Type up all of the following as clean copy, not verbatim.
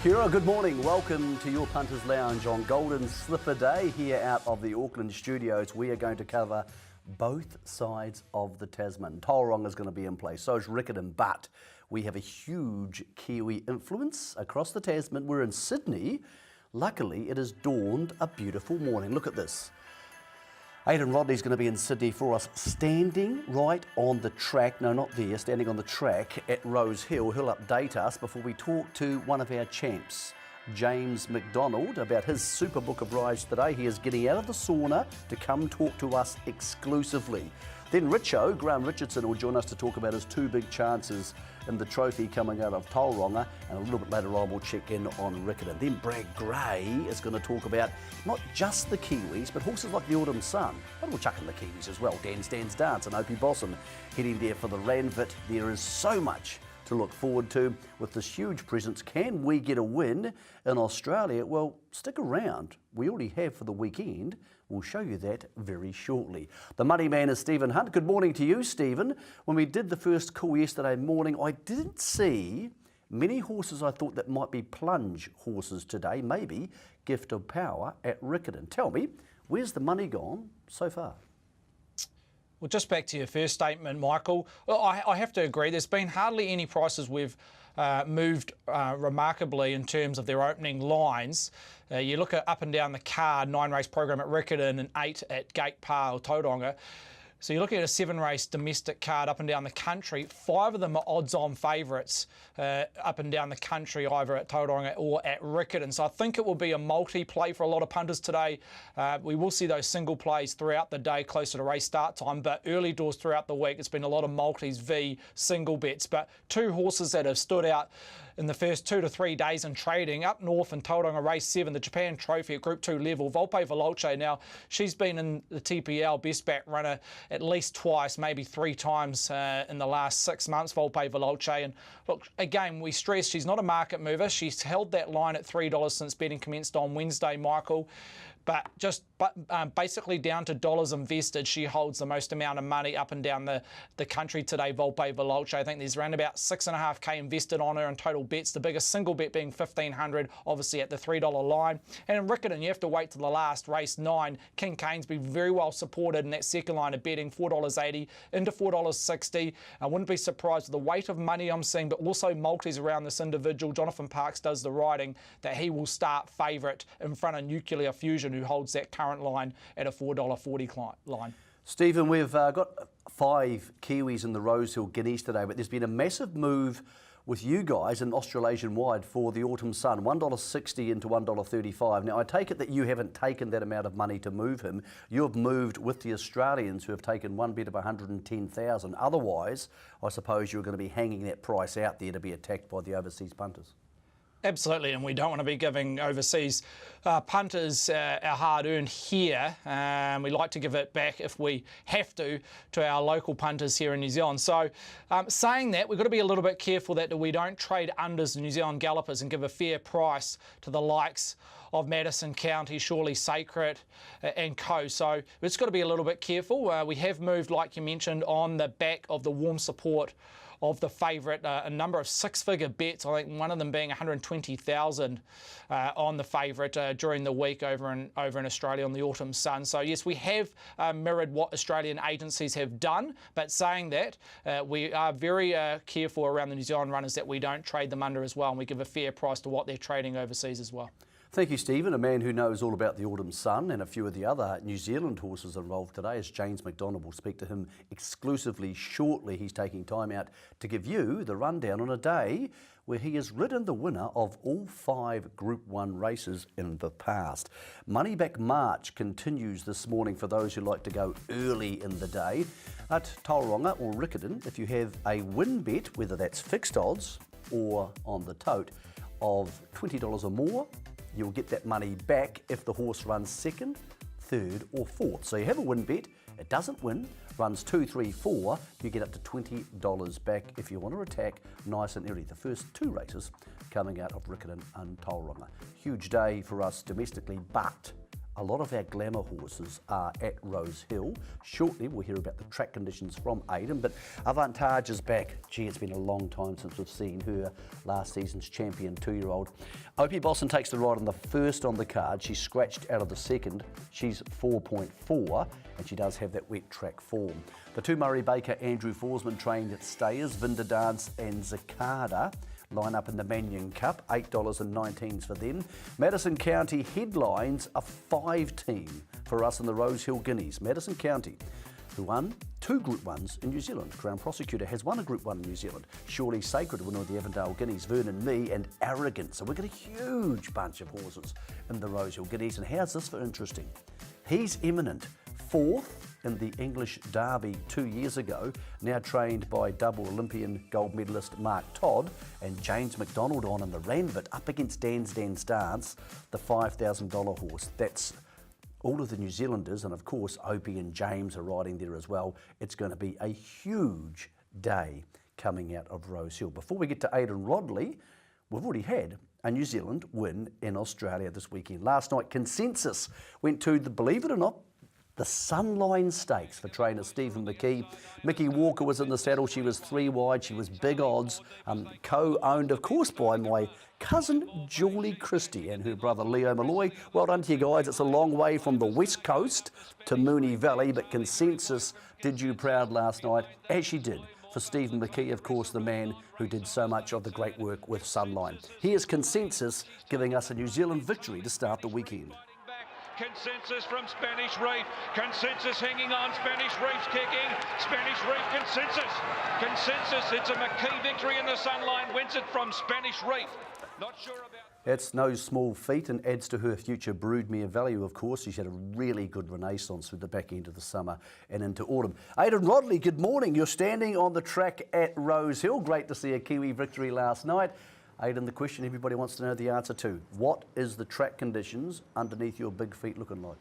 Kia ora, good morning. Welcome to your Punters Lounge on Golden Slipper Day here out of the Auckland studios. We are going to cover both sides of the Tasman. Tauranga is going to be in place, so is Riccarton, but we have a huge Kiwi influence across the Tasman. We're in Sydney. Luckily, it has dawned a beautiful morning. Look at this. Aidan Rodney's going to be in Sydney for us, standing right on the track, no not there, standing on the track at Rose Hill. He'll update us before we talk to one of our champs, James McDonald, about his super book of rides today. He is getting out of the sauna to come talk to us exclusively. Then Graham Richardson, will join us to talk about his two big chances in the trophy coming out of Tauranga, and a little bit later on we'll check in on Riccarton. Then Brad Gray is going to talk about not just the Kiwis, but horses like the Autumn Sun. But we'll chuck in the Kiwis as well. Dance and Opie Bosson heading there for the Ranvit. There is so much to look forward to with this huge presence. Can we get a win in Australia? Well, stick around. We already have for the weekend. We'll show you that very shortly. The money man is Stephen Hunt. Good morning to you, Stephen. When we did the first call yesterday morning, I didn't see many horses I thought that might be plunge horses today, maybe Gift of Power at Riccarton. Tell me, where's the money gone so far? Well, just back to your first statement, Michael, well, I have to agree. There's been hardly any prices we've moved remarkably in terms of their opening lines. You look at up and down the card, 9-race program at Riccarton and 8 at Gate Par or Tauranga. So you're looking at a 7-race domestic card up and down the country. 5 of them are odds-on favourites up and down the country, either at Tauranga or at Riccarton. So I think it will be a multi-play for a lot of punters today. We will see those single plays throughout the day closer to race start time, but early doors throughout the week, it's been a lot of multis v single bets. But 2 horses that have stood out in the first 2 to 3 days in trading. Up north in Tauranga Race 7, the Japan Trophy at Group 2 level, Volpe Veloce. Now, she's been in the TPL best back runner at least twice, maybe 3 times in the last 6 months, Volpe Veloce. And look, again, we stress she's not a market mover. She's held that line at $3 since betting commenced on Wednesday, Michael. But basically down to dollars invested, she holds the most amount of money up and down the country today, Volpe Veloce. I think there's around about 6.5K invested on her in total bets, the biggest single bet being $1,500, obviously at the $3 line. And in Riccarton, you have to wait till the last race 9. King Canesby very well supported in that second line of betting, $4.80 into $4.60. I wouldn't be surprised with the weight of money I'm seeing, but also multis around this individual. Jonathan Parks does the riding, that he will start favourite in front of Nuclear Fusion, who holds that current line at a $4.40 line. Stephen, we've got 5 Kiwis in the Rosehill Guineas today, but there's been a massive move with you guys in Australasian-wide for the Autumn Sun, $1.60 into $1.35. Now, I take it that you haven't taken that amount of money to move him. You've moved with the Australians, who have taken one bet of $110,000. Otherwise, I suppose you're going to be hanging that price out there to be attacked by the overseas punters. Absolutely, and we don't want to be giving overseas punters our hard-earned here. We like to give it back if we have to our local punters here in New Zealand. So saying that, we've got to be a little bit careful that we don't trade unders New Zealand gallopers and give a fair price to the likes of Madison County, Surely Sacred and co. So we've just got to be a little bit careful. We have moved, like you mentioned, on the back of the warm support of the favourite, a number of 6-figure bets, I think one of them being 120,000 on the favourite during the week over in Australia on the Autumn Sun. So yes, we have mirrored what Australian agencies have done, but saying that, we are very careful around the New Zealand runners that we don't trade them under as well, and we give a fair price to what they're trading overseas as well. Thank you, Stephen. A man who knows all about the Autumn Sun and a few of the other New Zealand horses involved today is James McDonald. We'll speak to him exclusively shortly. He's taking time out to give you the rundown on a day where he has ridden the winner of all 5 Group 1 races in the past. Money-back March continues this morning for those who like to go early in the day. At Tauranga or Riccarton, if you have a win bet, whether that's fixed odds or on the tote, of $20 or more, you'll get that money back if the horse runs 2nd, 3rd or 4th. So you have a win bet, it doesn't win, runs 2, 3, 4, you get up to $20 back if you want to attack nice and early. The first 2 races coming out of Riccarton and Tauranga. Huge day for us domestically, but a lot of our glamour horses are at Rose Hill. Shortly, we'll hear about the track conditions from Aidan, but Avantage is back. Gee, it's been a long time since we've seen her, last season's champion 2-year-old. Opie Bosson takes the ride on the first on the card. She's scratched out of the second. She's 4.4, and she does have that wet track form. The two Murray Baker, Andrew Forsman trained at Stayers, Vinda Dance and Zakada line up in the Mannion Cup, $8.19 for them. Madison County headlines a 5-team for us in the Rose Hill Guineas. Madison County, who won 2 Group 1s in New Zealand. Crown Prosecutor has won a Group 1 in New Zealand. Surely Sacred, winner of the Avondale Guineas. Vernon Me and Arrogant. So we've got a huge bunch of horses in the Rose Hill Guineas. And how's this for interesting? He's imminent. 4th in the English Derby 2 years ago, now trained by double Olympian gold medalist Mark Todd and James McDonald on in the Ranvet up against Dan's Dance, the $5,000 horse. That's all of the New Zealanders, and of course Opie and James are riding there as well. It's going to be a huge day coming out of Rose Hill. Before we get to Aidan Rodley, we've already had a New Zealand win in Australia this weekend. Last night, Consensus went to the, believe it or not, the Sunline Stakes for trainer Stephen McKee. Mickey Walker was in the saddle. She was 3 wide. She was big odds. Co-owned, of course, by my cousin Julie Christie and her brother Leo Malloy. Well done to you guys. It's a long way from the West Coast to Moonee Valley, but Consensus did you proud last night, as she did for Stephen McKee, of course, the man who did so much of the great work with Sunline. Here's Consensus giving us a New Zealand victory to start the weekend. Consensus from Spanish Reef. Consensus hanging on. Spanish Reef's kicking. Spanish Reef, Consensus. Consensus, it's a McKee victory in the Sunline. Wins it from Spanish Reef. Not sure about... That's no small feat and adds to her future broodmare value, of course. She's had a really good renaissance through the back end of the summer and into autumn. Aidan Rodley, good morning. You're standing on the track at Rose Hill. Great to see a Kiwi victory last night. Aidan, the question everybody wants to know the answer to. What is the track conditions underneath your big feet looking like?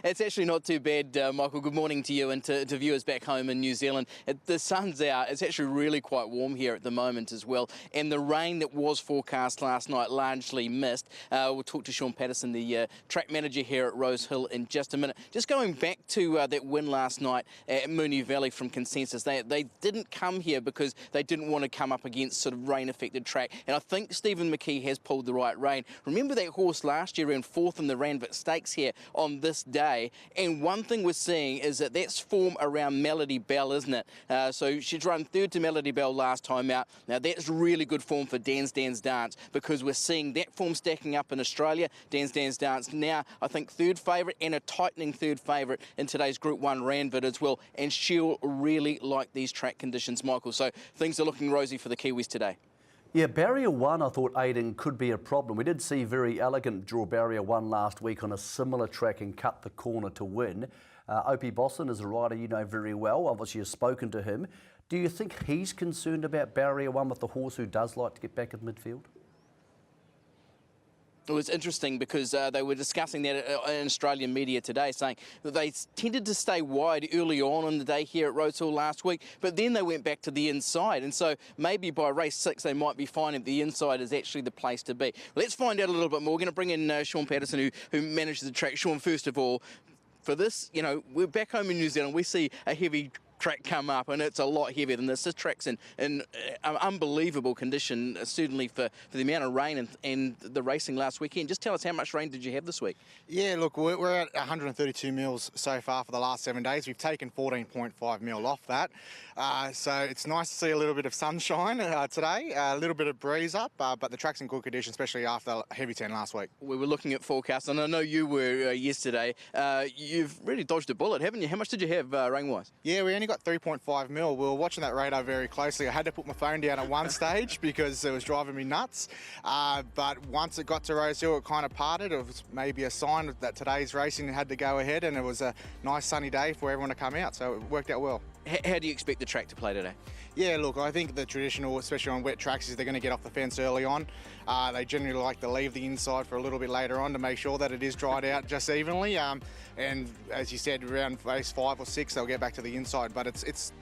It's actually not too bad, Michael. Good morning to you and to viewers back home in New Zealand. The sun's out. It's actually really quite warm here at the moment as well. And the rain that was forecast last night largely missed. We'll talk to Sean Patterson, the track manager here at Rose Hill, in just a minute. Just going back to that win last night at Moonee Valley from Consensus. They didn't come here because they didn't want to come up against sort of rain-affected track. And I think Stephen McKee has pulled the right rein. Remember that horse last year ran 4th in the Ranvet Stakes here on this day, and one thing we're seeing is that that's form around Melody Bell, isn't it? So she's run 3rd to Melody Bell last time out. Now that's really good form for Dan's Dance, because we're seeing that form stacking up in Australia. Dan's Dance now, I think, 3rd favourite and a tightening 3rd favourite in today's Group 1 Ranvet as well, and she'll really like these track conditions, Michael. So things are looking rosy for the Kiwis today. Yeah, Barrier 1, I thought, Aidan, could be a problem. We did see Very Elegant draw Barrier 1 last week on a similar track and cut the corner to win. Opie Bosson is a rider you know very well. Obviously, you've spoken to him. Do you think he's concerned about Barrier 1 with the horse who does like to get back in midfield? It was interesting because they were discussing that in Australian media today, saying that they tended to stay wide early on in the day here at Rose Hill last week, but then they went back to the inside. And so maybe by race 6, they might be finding the inside is actually the place to be. Let's find out a little bit more. We're going to bring in Sean Patterson, who manages the track. Sean, first of all, for this, you know, we're back home in New Zealand. We see a heavy track come up, and it's a lot heavier than this. This track's in unbelievable condition, certainly for the amount of rain and the racing last weekend. Just tell us, how much rain did you have this week? Yeah, look, we're at 132 mils so far for the last 7 days. We've taken 14.5 mil off that. So it's nice to see a little bit of sunshine today, a little bit of breeze up, but the track's in good condition, especially after a heavy 10 last week. We were looking at forecasts, and I know you were yesterday. You've really dodged a bullet, haven't you? How much did you have rain-wise? Yeah, we only got 3.5 mil. We were watching that radar very closely. I had to put my phone down at one stage because it was driving me nuts. But once it got to Rose Hill, it kind of parted. It was maybe a sign that today's racing had to go ahead, and it was a nice sunny day for everyone to come out, so it worked out well. How do you expect the track to play today? Yeah, look, I think the traditional, especially on wet tracks, is they're going to get off the fence early on. They generally like to leave the inside for a little bit later on to make sure that it is dried out just evenly. And as you said, around race 5 or 6, they'll get back to the inside. But it's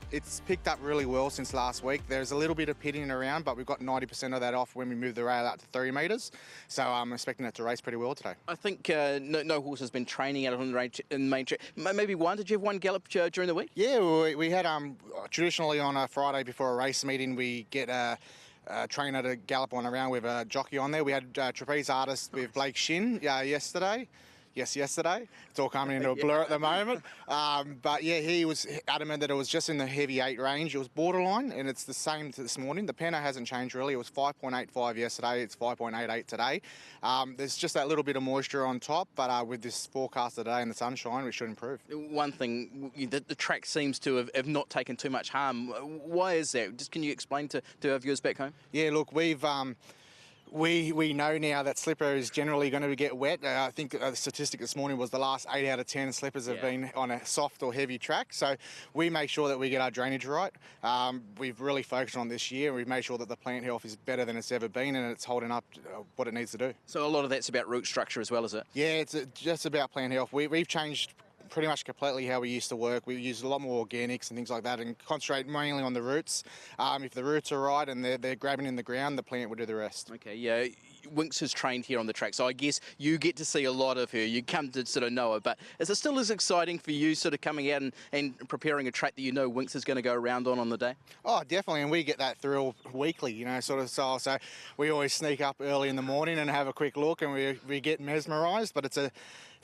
picked up really well since last week. There's a little bit of pitting around, but we've got 90% of that off when we move the rail out to 3 metres. So I'm expecting it to race pretty well today. I think no horse has been training out on the range in the main track. Maybe one. Did you have one gallop during the week? Yeah, we had traditionally on a Friday before a race meeting, we get a trainer to gallop on around with a jockey on there. We had trapeze artist with Blake Shin yesterday. Yes, yesterday. It's all coming into a blur at the moment. But yeah, he was adamant that it was just in the heavy 8 range. It was borderline, and it's the same this morning. The penna hasn't changed really. It was 5.85 yesterday. It's 5.88 today. There's just that little bit of moisture on top, but with this forecast today and the sunshine, we should improve. One thing, the track seems to have not taken too much harm. Why is that? Just can you explain to our viewers back home? Yeah, look, we know now that slipper is generally going to get wet. I think the statistic this morning was the last 8 out of 10 slippers have been on a soft or heavy track. So we make sure that we get our drainage right. We've really focused on this year. We've made sure that the plant health is better than it's ever been, and it's holding up what it needs to do. So a lot of that's about root structure as well, is it? Yeah, it's just about plant health. We've changed pretty much completely how we used to work. We use a lot more organics and things like that and concentrate mainly on the roots. If the roots are right and they're grabbing in the ground, the plant will do the rest. Okay, yeah. Winx has trained here on the track, so I guess you get to see a lot of her. You come to sort of know her, but is it still as exciting for you sort of coming out and preparing a track that you know Winx is going to go around on the day? Oh, definitely, and we get that thrill weekly, you know, sort of style. So we always sneak up early in the morning and have a quick look, and we get mesmerised, but it's a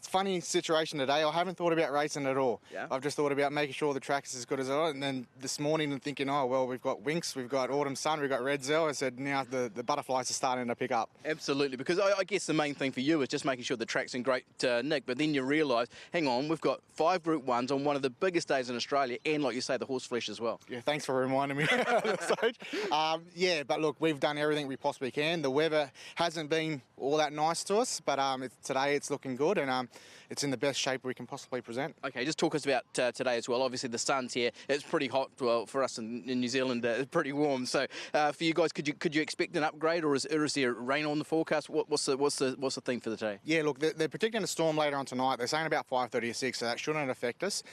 funny situation today. I haven't thought about racing at all. Yeah. I've just thought about making sure the track is as good as it is. And then this morning I'm thinking, oh, well, we've got Winx, we've got Autumn Sun, we've got Red Zell. I said, now the butterflies are starting to pick up. Absolutely, because I guess the main thing for you is just making sure the track's in great nick, but then you realise, hang on, we've got 5 Group 1s on one of the biggest days in Australia, and like you say, the horse flesh as well. Yeah, thanks for reminding me at this stage. Yeah, but look, we've done everything we possibly can. The weather hasn't been all that nice to us, but today it's looking good, and it's in the best shape we can possibly present. Okay, just talk us about today as well. Obviously the sun's here. It's pretty hot. Well, for us in New Zealand, it's pretty warm. So for you guys, could you expect an upgrade, or is there rain on the forecast? What's the theme for the day? Yeah, look, they're predicting a storm later on tonight. They're saying about 5:30 to 6, so that shouldn't affect us.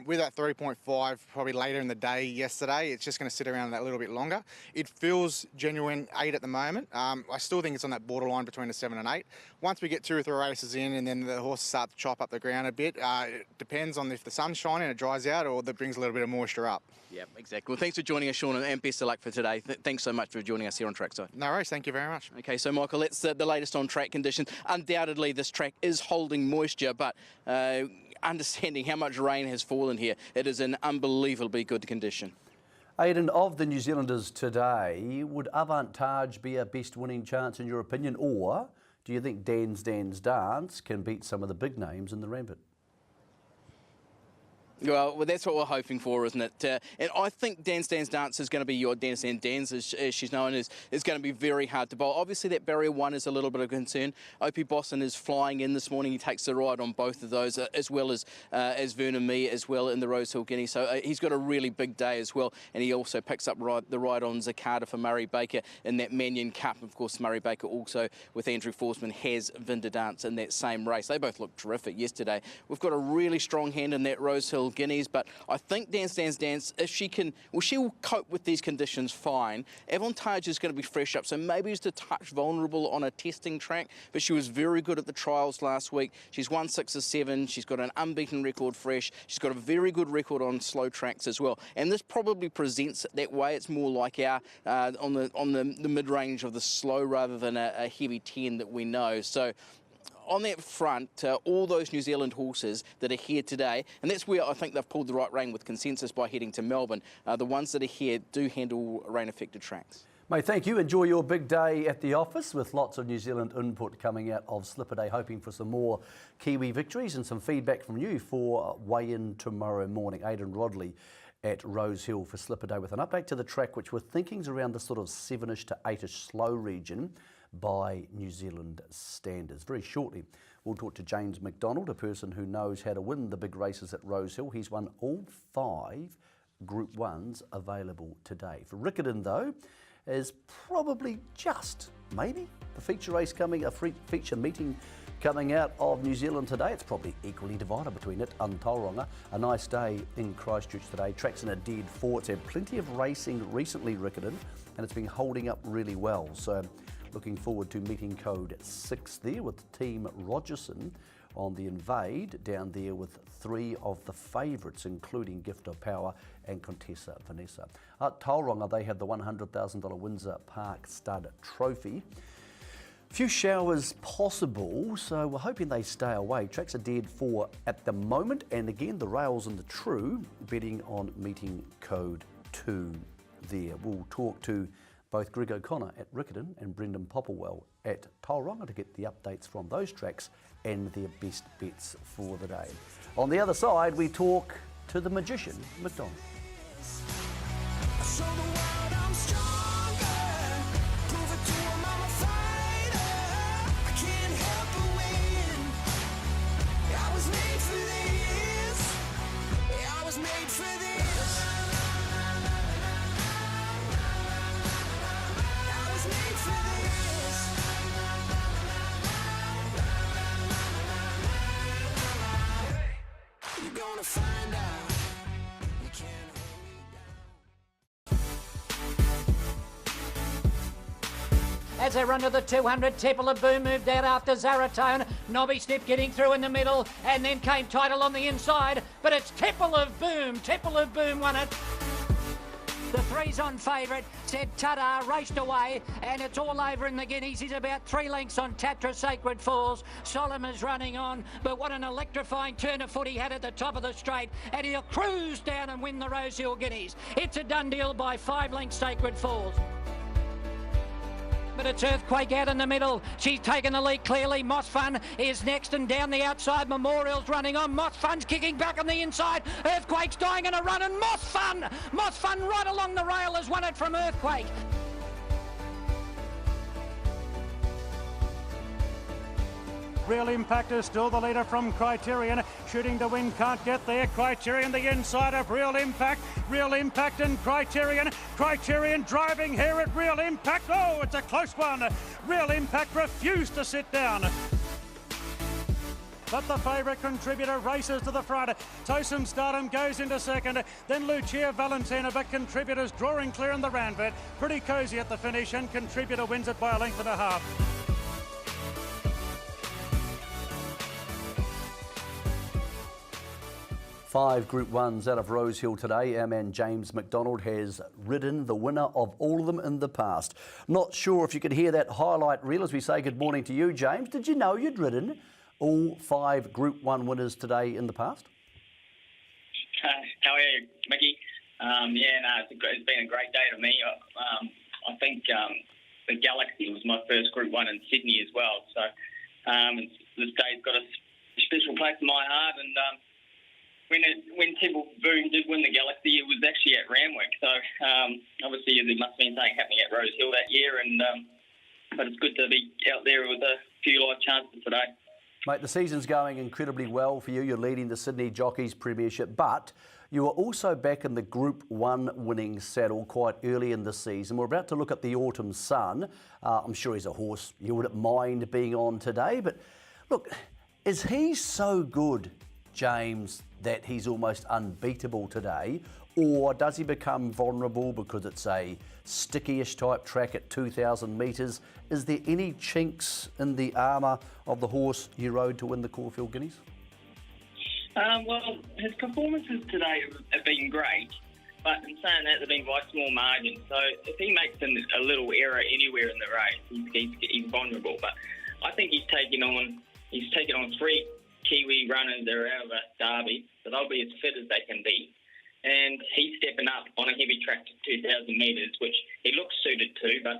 With that 3.5 probably later in the day yesterday, it's just going to sit around that little bit longer. It feels genuine 8 at the moment. I still think it's on that borderline between a 7 and 8. Once we get 2 or 3 races in and then the horses start to chop up the ground a bit, it depends on if the sun's shining and it dries out, or that brings a little bit of moisture up. Yeah, exactly. Well, thanks for joining us, Sean, and best of luck for today. Thanks so much for joining us here on Trackside. No worries, thank you very much. Okay, so Michael, that's the latest on track conditions. Undoubtedly, this track is holding moisture, but understanding how much rain has fallen here, it is an unbelievably good condition. Aidan, of the New Zealanders today, would Avantage be a best winning chance in your opinion, or do you think Dan's Dance can beat some of the big names in the Rampant? Well, that's what we're hoping for, isn't it? And I think Dan's Dance is going to be your Dance, as she's known, is going to be very hard to bowl. Obviously, that barrier 1 is a little bit of concern. Opie Boston is flying in this morning. He takes the ride on both of those, as well as Vernon Me as well in the Rosehill Guinea. So he's got a really big day as well. And he also picks up the ride on Zakata for Murray Baker in that Mannion Cup. Of course, Murray Baker also, with Andrew Forsman, has Vinda Dance in that same race. They both looked terrific yesterday. We've got a really strong hand in that Rosehill Guineas, but I think Dance, if she can, well, she will cope with these conditions fine. Avantage is going to be fresh up, so maybe just a touch vulnerable on a testing track, but she was very good at the trials last week. She's won 6 of 7. She's got an unbeaten record fresh. She's got a very good record on slow tracks as well, and this probably presents it that way. It's more like our on the mid-range of the slow rather than a heavy 10 that we know. So on that front, all those New Zealand horses that are here today, and that's where I think they've pulled the right rein with Consensus by heading to Melbourne. The ones that are here do handle rain-affected tracks. Mate, thank you. Enjoy your big day at the office with lots of New Zealand input coming out of Slipper Day, hoping for some more Kiwi victories and some feedback from you for weigh-in tomorrow morning. Aidan Rodley at Rosehill for Slipper Day with an update to the track, which we're thinking's around the sort of 7-ish to 8-ish slow region by New Zealand standards. Very shortly, we'll talk to James McDonald, a person who knows how to win the big races at Rosehill. He's won all 5 Group 1s available today. For Riccarton, though, is probably just, maybe, the feature race coming, a feature meeting coming out of New Zealand today. It's probably equally divided between it and Tauranga. A nice day in Christchurch today. Track's in a dead 4. It's had plenty of racing recently, Riccarton, and it's been holding up really well. So looking forward to meeting code 6 there with Team Rogerson on the Invade, down there with 3 of the favourites, including Gift of Power and Contessa Vanessa. At Tauranga, they had the $100,000 Windsor Park Stud Trophy. Few showers possible, so we're hoping they stay away. Tracks are dead 4 at the moment, and again, the rails and the true betting on meeting code 2 there. We'll talk to both Greg O'Connor at Riccarton and Brendan Popplewell at Tauranga to get the updates from those tracks and their best bets for the day. On the other side, we talk to the magician, McDonald. As they run to the 200, Temple of Boom moved out after Zaratone. Nobby Step getting through in the middle, and then came Title on the inside. But it's Temple of Boom. Temple of Boom won it. The 3's on favourite, said ta-da, raced away, and it's all over in the Guineas. He's about 3 lengths on Tatra Sacred Falls. Solomon's running on, but what an electrifying turn of foot he had at the top of the straight, and he'll cruise down and win the Rosehill Guineas. It's a done deal by 5 lengths Sacred Falls. But it's Earthquake out in the middle. She's taken the lead clearly. Moss Fun is next, and down the outside, Memorial's running on. Moss Fun's kicking back on the inside. Earthquake's dying in a run, and Moss Fun right along the rail has won it from Earthquake. Real Impact is still the leader from Criterion. Shooting to win, can't get there. Criterion the inside of Real Impact. Real Impact and Criterion. Criterion driving here at Real Impact. Oh, it's a close one. Real Impact refused to sit down. But the favourite contributor races to the front. Tosin Stardom goes into second. Then Lucia Valentina, but contributors drawing clear in the Ranvet. Pretty cosy at the finish, and contributor wins it by a length and a half. Five Group 1s out of Rosehill today. Our man James McDonald has ridden the winner of all of them in the past. Not sure if you could hear that highlight reel as we say good morning to you, James. Did you know you'd ridden all 5 Group 1 winners today in the past? How are you, Mickey? It's been a great day to me. I think the Galaxy was my first Group 1 in Sydney as well. So this day's got a special place in my heart, and when Temple Boom did win the Galaxy, it was actually at Randwick. So obviously there must have been something happening at Rosehill that year, but it's good to be out there with a few live chances today. Mate, the season's going incredibly well for you. You're leading the Sydney Jockeys Premiership, but you are also back in the Group 1 winning saddle quite early in the season. We're about to look at the Autumn Sun. I'm sure he's a horse you wouldn't mind being on today, but look, is he so good, James, that he's almost unbeatable today, or does he become vulnerable because it's a sticky-ish type track at 2,000 metres? Is there any chinks in the armour of the horse you rode to win the Caulfield Guineas? Well, his performances today have been great, but in saying that, they've been by small margins. So if he makes a little error anywhere in the race, he's vulnerable. But I think he's taken on 3 Kiwi runners that are out of a derby, so they'll be as fit as they can be. And he's stepping up on a heavy track to 2,000 metres, which he looks suited to, but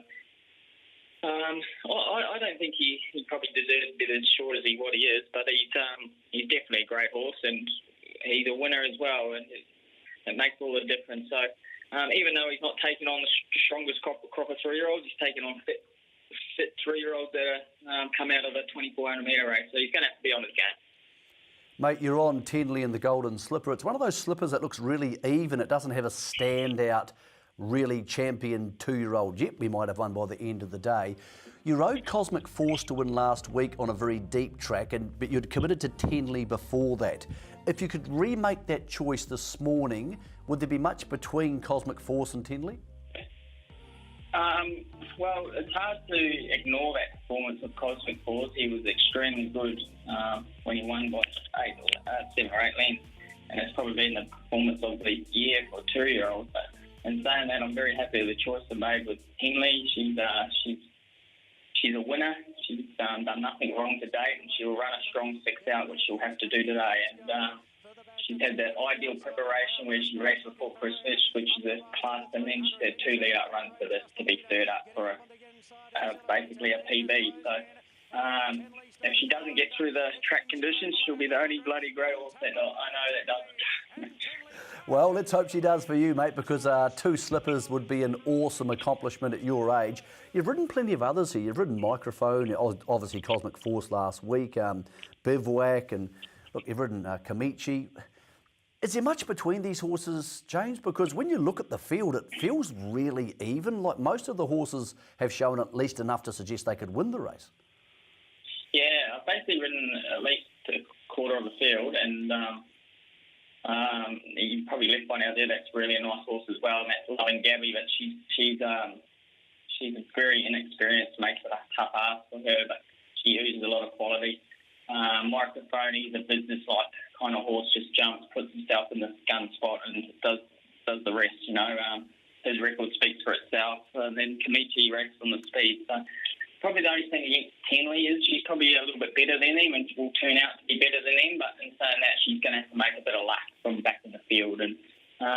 I don't think he probably deserves to be as short as what he is, but he's definitely a great horse, and he's a winner as well, and it makes all the difference. So even though he's not taking on the strongest crop of 3-year-olds, he's taking on fit 3-year-olds that come out of a 2,400 metre race, so he's going to have to be on his game. Mate, you're on Tenley in the Golden Slipper. It's one of those slippers that looks really even. It doesn't have a standout, really champion 2-year-old yet. We might have one by the end of the day. You rode Cosmic Force to win last week on a very deep track, but you'd committed to Tenley before that. If you could remake that choice this morning, would there be much between Cosmic Force and Tenley? Well, it's hard to ignore that performance of Cosmic Force. He was extremely good when he won by 7 or 8 lengths, and it's probably been the performance of the year for a 2-year-old. But in saying that, I'm very happy with the choice I made with Henley. She's a winner. She's done nothing wrong to date, and she'll run a strong 6 out, which she'll have to do today. And she's had that ideal preparation where she raced before Christmas, which is a class, and then she had 2 lead-out runs for this to be third up for basically a PB. So if she doesn't get through the track conditions, she'll be the only bloody grey horse that I know that doesn't. Well, let's hope she does for you, mate, because 2 slippers would be an awesome accomplishment at your age. You've ridden plenty of others here. You've ridden Microphone, obviously Cosmic Force last week, Bivouac, and look, you've ridden Kamichi. Is there much between these horses, James? Because when you look at the field, it feels really even. Like most of the horses have shown at least enough to suggest they could win the race. Yeah, I've basically ridden at least a quarter of the field, and you probably left one out there that's really a nice horse as well, and that's Loving Gabby, but she's a very inexperienced, makes it a tough ask for her, but she oozes a lot of quality. Microphone, he's a business-like kind of horse, just jumps, puts himself in the gun spot and does the rest, you know. His record speaks for itself. Then Kamichi races on the speed. So probably the only thing against Tenley is she's probably a little bit better than him and will turn out to be better than him, but in saying that, she's going to have to make a bit of luck from back in the field. And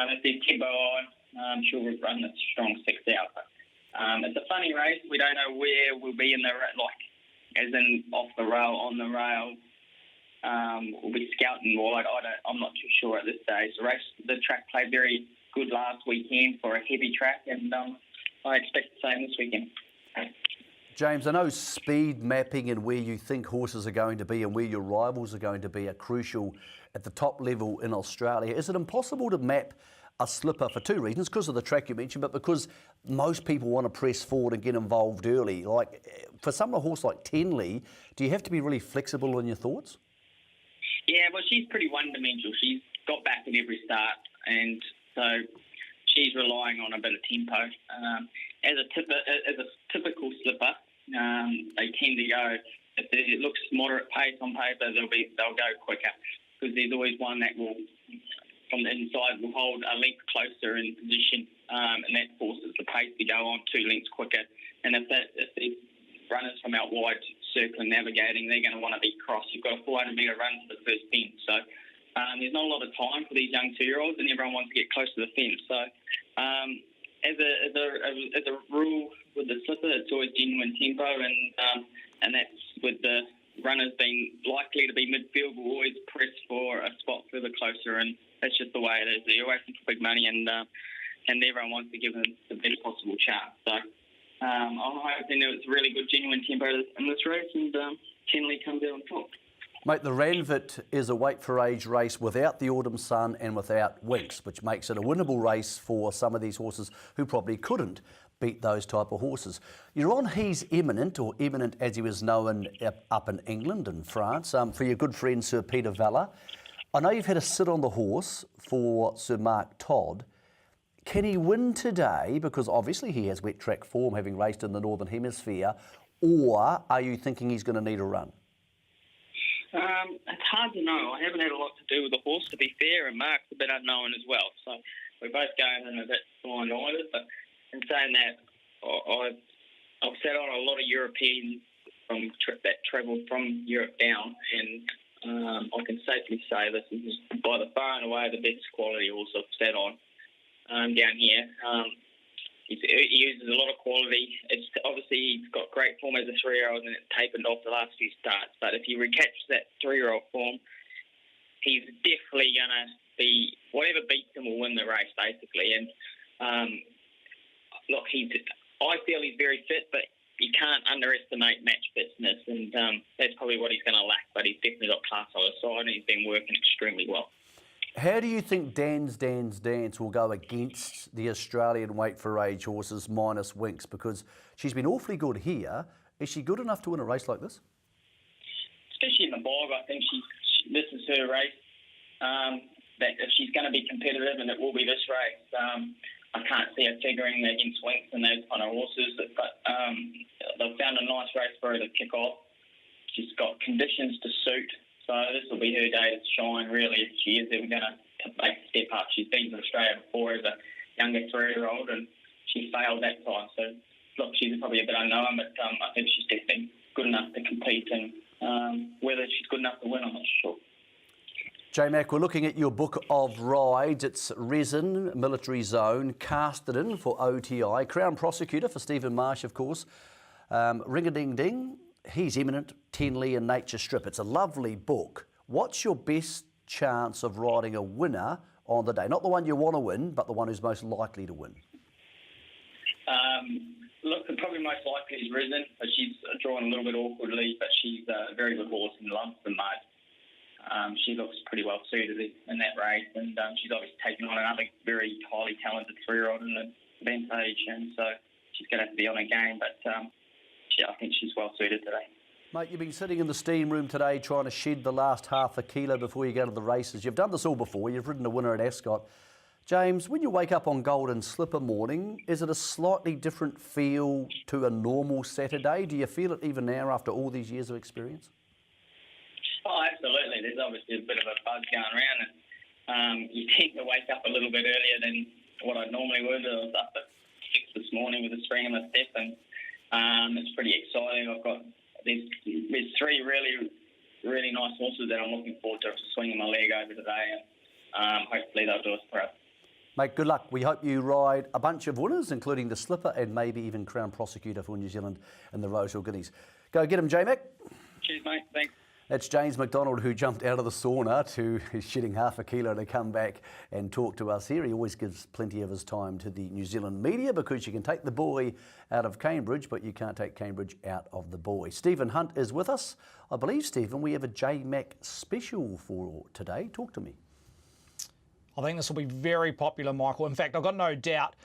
if there's tempo on, she'll run a strong 6 out. But it's a funny race. We don't know where we'll be in the, like, as in off the rail, on the rail. We'll be scouting wide. I'm not too sure at this stage. The track played very good last weekend for a heavy track, and I expect the same this weekend. James, I know speed mapping and where you think horses are going to be and where your rivals are going to be are crucial at the top level in Australia. Is it impossible to map a slipper for 2 reasons? Because of the track you mentioned, but because most people want to press forward and get involved early. Like, for someone, a horse like Tenley, do you have to be really flexible in your thoughts? Yeah, well, she's pretty one-dimensional. She's got back in every start, and so she's relying on a bit of tempo. As a typical slipper, they tend to go, if it looks moderate pace on paper, they'll go quicker, because there's always one that will, from the inside, will hold a length closer in position, and that forces the pace to go on 2 lengths quicker. And if the runners from out wide circling, navigating, they're going to want to be crossed. You've got a 400-metre run to the first fence. So there's not a lot of time for these young 2-year-olds, and everyone wants to get close to the fence. So as a rule with the slipper, it's always genuine tempo, and that's with the runners being likely to be midfield, will always press for a spot further closer, and that's just the way it is. They're waiting for big money, and everyone wants to give them the best possible chance. So I'm hoping that it's really good, genuine tempo in this race, and Tenley comes out on top. Mate, the Ranvit is a weight for age race without the Autumn Sun and without Winks, which makes it a winnable race for some of these horses who probably couldn't beat those type of horses. You're on He's Eminent, or Eminent as he was known up in England and France, for your good friend Sir Peter Valla. I know you've had a sit on the horse for Sir Mark Todd. Can he win today? Because obviously he has wet track form, having raced in the Northern Hemisphere. Or are you thinking he's going to need a run? It's hard to know. I haven't had a lot to do with the horse, to be fair, and Mark's a bit unknown as well. So we're both going in a bit blind-eyed. But in saying that, I've sat on a lot of Europeans that travel from Europe down, and I can safely say this is by the far and away the best quality horse I've sat on down here. He uses a lot of quality. It's obviously he's got great form as a 3-year-old, and it's tapered off the last few starts. But if he recaptures that 3-year-old form, he's definitely going to be, whatever beats him will win the race, basically. And look, I feel he's very fit, but you can't underestimate match fitness, and that's probably what he's going to lack. But he's definitely got class on his side, and he's been working extremely well. How do you think Dan's Dance will go against the Australian weight for age horses minus Winks? Because she's been awfully good here. Is she good enough to win a race like this? Especially in the bog, I think this is her race. That if she's going to be competitive, and it will be this race, I can't see her figuring against Winks and those kind of horses. But they've found a nice race for her to kick off. She's got conditions to suit. So this will be her day to shine, really, if she is ever going to make a step up. She's been to Australia before as a younger 3-year-old, and she failed that time. So, look, she's probably a bit unknown, but I think she's definitely good enough to compete. And whether she's good enough to win, I'm not sure. J-Mac, we're looking at your book of rides. It's Resin, Military Zone, Casterton for OTI, Crown Prosecutor for Stephen Marsh, of course, Ring-a-Ding-Ding, He's Eminent, Tenley and Nature Strip. It's a lovely book. What's your best chance of riding a winner on the day? Not the one you want to win, but the one who's most likely to win. Look, probably most likely is Risen, but she's drawn a little bit awkwardly, but she's a very good horse in lumps and mud. She looks pretty well suited in that race, and she's obviously taken on another very highly talented 3-year-old in the event age, and so she's going to have to be on her game, but I think she's well suited today. Mate, you've been sitting in the steam room today trying to shed the last half a kilo before you go to the races. You've done this all before. You've ridden a winner at Ascot. James, when you wake up on Golden Slipper morning, is it a slightly different feel to a normal Saturday? Do you feel it even now after all these years of experience? Oh, absolutely. There's obviously a bit of a buzz going around, and you tend to wake up a little bit earlier than what I normally would. I was up at 6 this morning with a spring in my step, and it's pretty exciting. There's 3 really nice horses that I'm looking forward to swinging my leg over today, and hopefully they'll do us proud. Mate, good luck. We hope you ride a bunch of winners, including the Slipper and maybe even Crown Prosecutor for New Zealand and the Rosehill Guineas. Go get him, J-Mac. Cheers, mate. Thanks. That's James McDonald, who jumped out of the sauna to shedding half a kilo to come back and talk to us here. He always gives plenty of his time to the New Zealand media because you can take the boy out of Cambridge, but you can't take Cambridge out of the boy. Stephen Hunt is with us. I believe, Stephen, we have a J-Mac special for today. Talk to me. I think this will be very popular, Michael. In fact, I've got no doubt.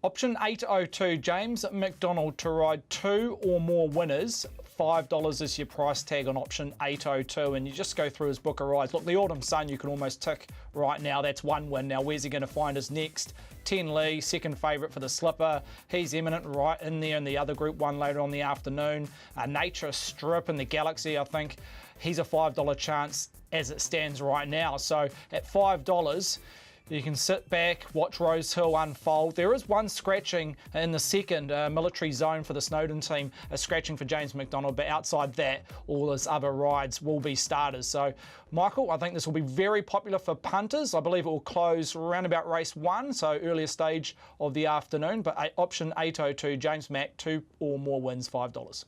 Option 802, James McDonald to ride 2 or more winners. $5 is your price tag on option 802, and you just go through his book of rides. Look, the Autumn Sun you can almost tick right now. That's 1 win. Now, where's he going to find us next? Tenley, second favourite for the Slipper. He's Eminent right in there in the other Group 1 later on the afternoon. Nature Strip in the Galaxy, I think. He's a $5 chance as it stands right now. So at $5, you can sit back, watch Rosehill unfold. There is one scratching in the second military zone for the Snowden team, a scratching for James McDonald, but outside that, all his other rides will be starters. So, Michael, I think this will be very popular for punters. I believe it will close around about race 1, so earlier stage of the afternoon, but option 802, James Mack, 2 or more wins, $5.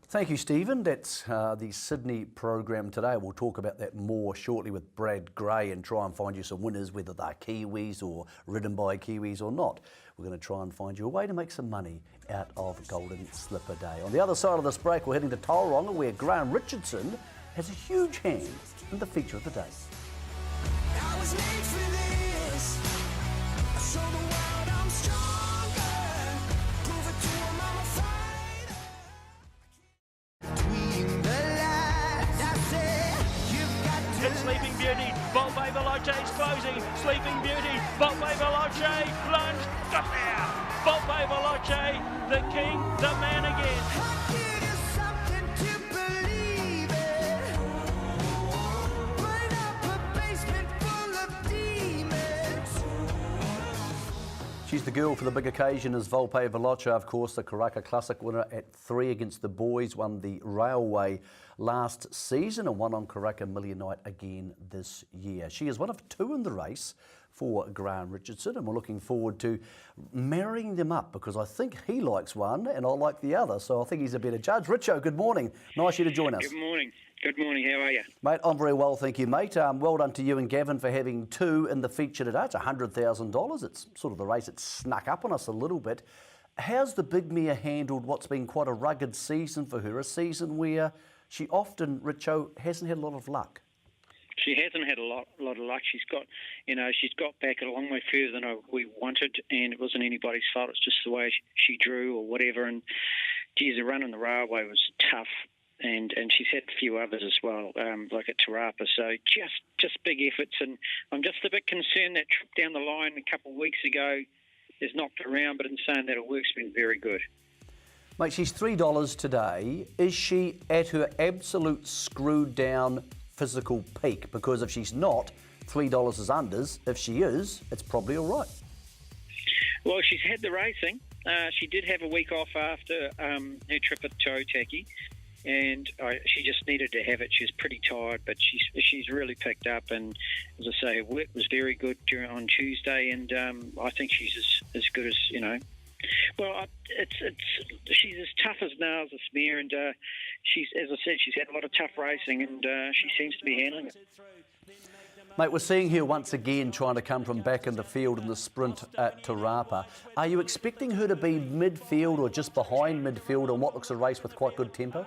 Thank you, Stephen. That's the Sydney program today. We'll talk about that more shortly with Brad Gray and try and find you some winners, whether they're Kiwis or ridden by Kiwis or not. We're going to try and find you a way to make some money out of Golden Slipper Day. On the other side of this break, we're heading to Tauranga, where Graham Richardson has a huge hand in the feature of the day. I was made for this. I show the world I'm stronger. Prove it to 'em I'm a fighter. Between the lines, I said, you've got to. It's Sleeping Beauty. Volpe Veloce is closing. Sleeping Beauty. Volpe Veloce. Lunge. Stop there. Volpe Veloce. The king. The man again. I give you something to believe in. Burn up a basement full of demons. She's the girl for the big occasion is Volpe Veloce, of course, the Karaka Classic winner at 3 against the boys, won the Railway last season and won on Karaka Million Night again this year. She is one of 2 in the race for Graham Richardson, and we're looking forward to marrying them up because I think he likes one and I like the other, so I think he's a better judge. Richo, good morning. Nice you to join us. Good morning. Good morning. How are you? Mate, I'm very well, thank you, mate. Well done to you and Gavin for having 2 in the feature today. It's $100,000. It's sort of the race that snuck up on us a little bit. How's the big mare handled what's been quite a rugged season for her, a season where she often, Richo, hasn't had a lot of luck? She hasn't had a lot of luck. She's got back a long way further than we wanted, and it wasn't anybody's fault. It's just the way she drew or whatever. And geez, the run on the railway was tough, and she's had a few others as well, like at Te Rapa. So just big efforts, and I'm just a bit concerned that trip down the line a couple of weeks ago has knocked her around. But in saying that, her work's been very good. Mate, she's $3 today. Is she at her absolute screwed down physical peak? Because if she's not, $3 is unders. If she is, it's probably all right. Well, she's had the racing. She did have a week off after her trip at Tautaki, and she just needed to have it. She was pretty tired, but she's really picked up. And as I say, her work was very good on Tuesday, and I think she's as good as, you know. Well, she's as tough as nails, this mare, and she's, as I said, she's had a lot of tough racing, and she seems to be handling it. Mate, we're seeing her once again trying to come from back in the field in the sprint at Te Rapa. Are you expecting her to be midfield or just behind midfield on what looks a race with quite good tempo?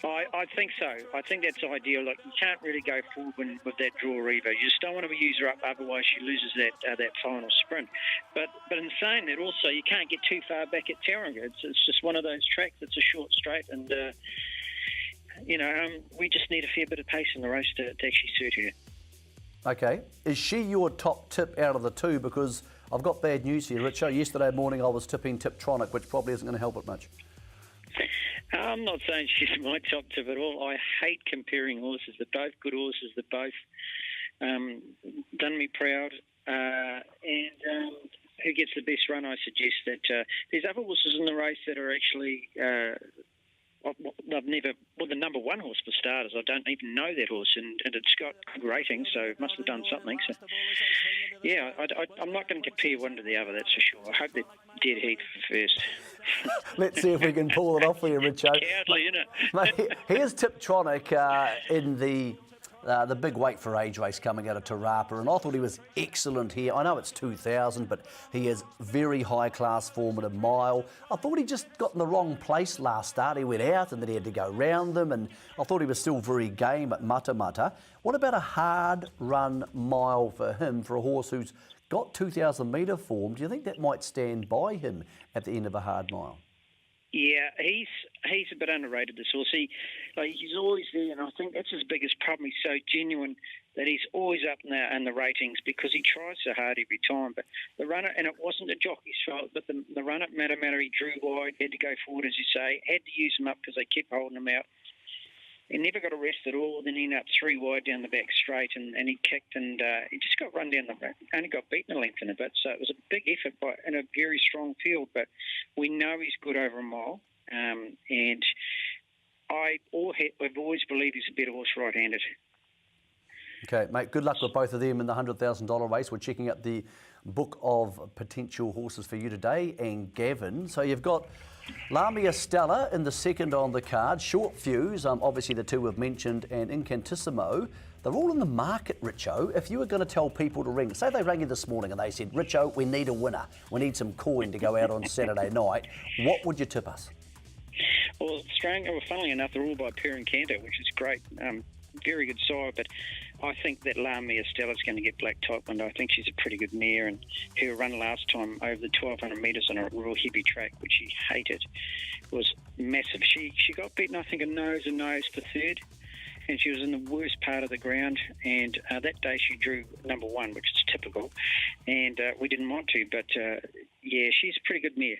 I think so. I think that's ideal. Like, you can't really go forward with that draw either. You just don't want to use her up, otherwise she loses that final sprint. But in saying that, also you can't get too far back at Tauranga. It's just one of those tracks. It's a short straight, and we just need a fair bit of pace in the race to actually suit her. Okay. Is she your top tip out of the two? Because I've got bad news here, Richo. Yesterday morning I was tipping Tiptronic, which probably isn't going to help it much. I'm not saying she's my top tip at all. I hate comparing horses. They're both good horses. They're both done me proud. And who gets the best run, I suggest that there's other horses in the race that are actually... the number one horse for starters, I don't even know that horse, and it's got good ratings, so it must have done something. So, yeah, I'm not going to compare one to the other, that's for sure. I hope they're dead heat for first. Let's see if we can pull it off for you, Richo. Cowardly, isn't it? Mate, here's Tiptronic in the big weight for age race coming out of Te Rapa, and I thought he was excellent here. I know it's 2,000, but he has very high class form at a mile. I thought he just got in the wrong place last start. He went out and then he had to go round them, and I thought he was still very game at Mata. What about a hard run mile for him, for a horse who's got 2,000 metre form? Do you think that might stand by him at the end of a hard mile? Yeah, he's a bit underrated, this horse. He's always there, and I think that's his biggest problem. He's so genuine that he's always up in the ratings because he tries so hard every time. But the runner, and it wasn't the jockey's fault, but the run at Mata, he drew wide, had to go forward, as you say, had to use him up because they kept holding him out. He never got a rest at all. Then he ended up 3 wide down the back straight, and he kicked, and he just got run down the back. Only got beaten a length in a bit, so it was a big effort in a very strong field. But we know he's good over a mile, and I've always believed he's a better horse right-handed. Okay, mate, good luck with both of them in the $100,000 race. We're checking out the book of potential horses for you today, and Gavin. So you've got Lamia Stella in the second on the card, Short Fuse, obviously the two we've mentioned, and Incantissimo. They're all in the market, Richo. If you were going to tell people to ring, say they rang you this morning and they said, Richo, we need a winner. We need some coin to go out on Saturday night. What would you tip us? Well, funnily enough, they're all by Per Incanto, which is great. Very good sire, but I think that Lamia Stella's going to get black top, and I think she's a pretty good mare, and her run last time over the 1,200 metres on a real heavy track, which she hated, was massive. She got beaten, I think, a nose for third, and she was in the worst part of the ground, and that day she drew number one, which is typical, and we didn't want to, but yeah, she's a pretty good mare.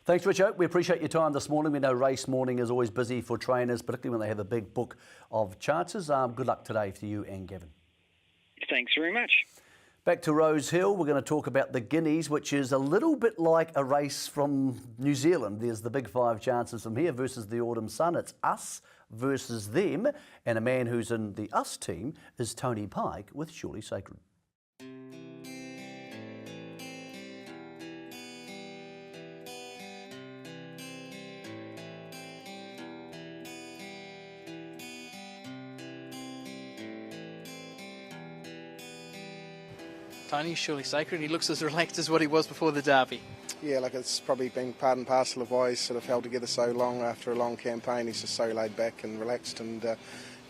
Thanks, Richo. We appreciate your time this morning. We know race morning is always busy for trainers, particularly when they have a big book of chances. Good luck today for you and Gavin. Thanks very much. Back to Rose Hill, we're going to talk about the Guineas, which is a little bit like a race from New Zealand. There's the big 5 chances from here versus the Autumn Sun. It's us versus them, and a man who's in the us team is Tony Pike with Surely Sacred. Tony, Surely Sacred, he looks as relaxed as what he was before the Derby. Yeah, like it's probably been part and parcel of why he's sort of held together so long after a long campaign. He's just so laid back and relaxed, and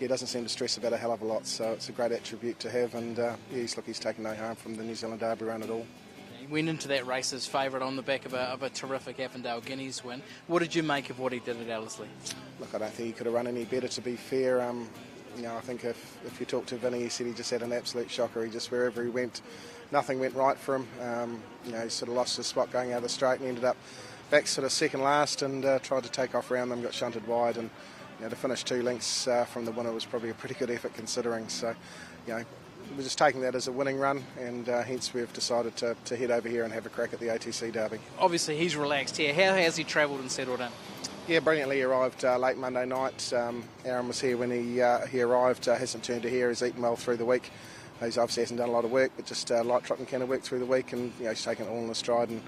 he doesn't seem to stress about a hell of a lot, so it's a great attribute to have, and he's taken no harm from the New Zealand Derby run at all. He went into that race as favourite on the back of a terrific Avondale Guineas win. What did you make of what he did at Ellerslie? Look, I don't think he could have run any better, to be fair. I think if you talk to Vinny, he said he just had an absolute shocker. He just, wherever he went, nothing went right for him. He sort of lost his spot going out of the straight and ended up back sort of second last, and tried to take off around them, got shunted wide, and to finish 2 lengths from the winner was probably a pretty good effort considering. So, we're just taking that as a winning run, and hence we've decided to head over here and have a crack at the ATC Derby. Obviously he's relaxed here. How has he travelled and settled in? Yeah, brilliantly. He arrived late Monday night. Aaron was here when he arrived. Hasn't turned to here. He's eaten well through the week. He's obviously hasn't done a lot of work, but just light trot and kind of work through the week, and he's taken it all in his stride, and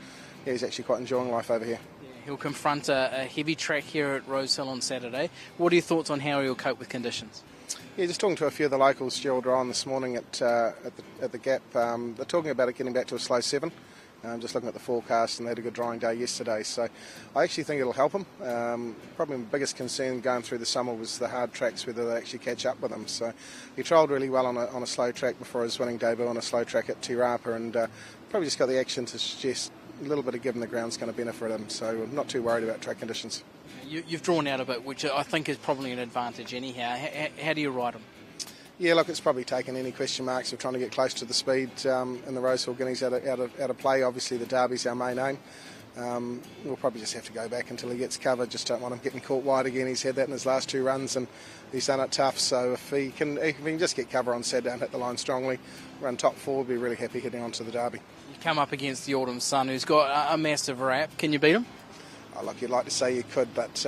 he's actually quite enjoying life over here. Yeah, he'll confront a heavy track here at Rosehill on Saturday. What are your thoughts on how he'll cope with conditions? Yeah, just talking to a few of the locals, Gerald Ryan this morning at the Gap. They're talking about it getting back to a slow 7. Just looking at the forecast, and they had a good drying day yesterday, so I actually think it'll help him. Probably my biggest concern going through the summer was the hard tracks, whether they actually catch up with him. So he trialled really well on a slow track before his winning debut on a slow track at Te Rapa, and probably just got the action to suggest a little bit of given the ground's going to benefit him, so I'm not too worried about track conditions. You've drawn out a bit, which I think is probably an advantage anyhow. How do you ride him? Yeah, look, it's probably taken any question marks of trying to get close to the speed in the Rosehill Guineas out of play. Obviously, the Derby's our main aim. We'll probably just have to go back until he gets covered. Just don't want him getting caught wide again. He's had that in his last 2 runs, and he's done it tough. So if he can just get cover on Saturday and hit the line strongly, run top 4, we'll be really happy heading on to the Derby. You come up against the Autumn Sun, who's got a massive rap. Can you beat him? Oh, look, you'd like to say you could, but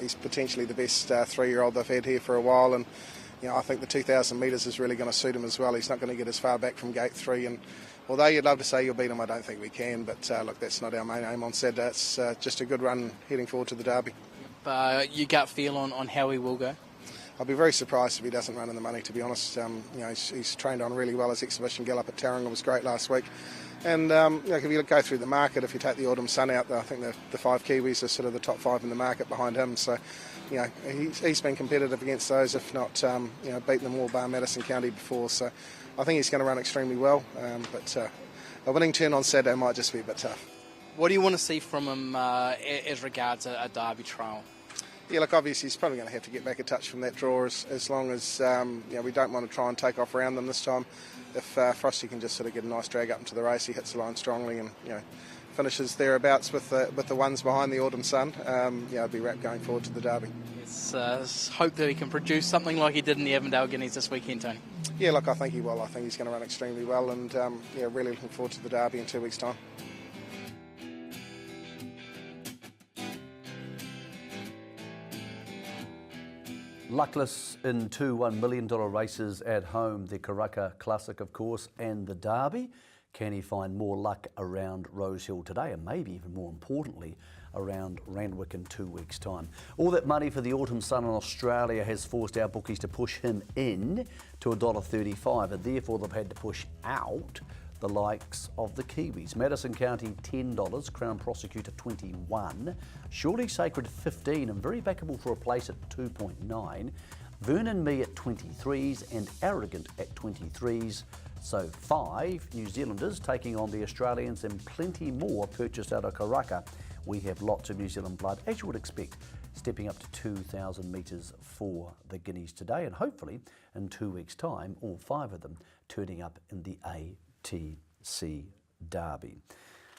he's potentially the best 3-year-old they've had here for a while, and I think the 2,000 metres is really going to suit him as well. He's not going to get as far back from gate 3, and although you'd love to say you'll beat him, I don't think we can. But look, that's not our main aim on Saturday. It's just a good run heading forward to the Derby. You gut feel on how he will go? I'll be very surprised if he doesn't run in the money, to be honest. He's trained on really well. His exhibition gallop at Tauranga was great last week. And if you go through the market, if you take the Autumn Sun out, I think the 5 Kiwis are sort of the top 5 in the market behind him. So, he's been competitive against those, if not, beaten them all bar Madison County before. So I think he's going to run extremely well. But a winning turn on Saturday might just be a bit tough. What do you want to see from him as regards a Derby trial? Yeah, look, obviously he's probably going to have to get back a touch from that draw as long as we don't want to try and take off around them this time. If Frosty can just sort of get a nice drag up into the race, he hits the line strongly and finishes thereabouts with the ones behind the Autumn Sun, it'll be wrapped going forward to the Derby. Let's hope that he can produce something like he did in the Avondale Guineas this weekend, Tony. Yeah, look, I think he will. I think he's going to run extremely well, and really looking forward to the Derby in 2 weeks' time. Luckless in 2 $1 million races at home, the Karaka Classic, of course, and the Derby. Can he find more luck around Rosehill today, and maybe even more importantly, around Randwick in 2 weeks' time? All that money for the Autumn Sun in Australia has forced our bookies to push him in to $1.35, and therefore they've had to push out the likes of the Kiwis. Madison County $10, Crown Prosecutor $21, Surely Sacred $15, and very backable for a place at 2.9, Vernon Me at 23s, and Arrogant at 23s. So 5 New Zealanders taking on the Australians, and plenty more purchased out of Karaka. We have lots of New Zealand blood, as you would expect, stepping up to 2,000 metres for the Guineas today, and hopefully in 2 weeks' time, all 5 of them turning up in the ATC Derby.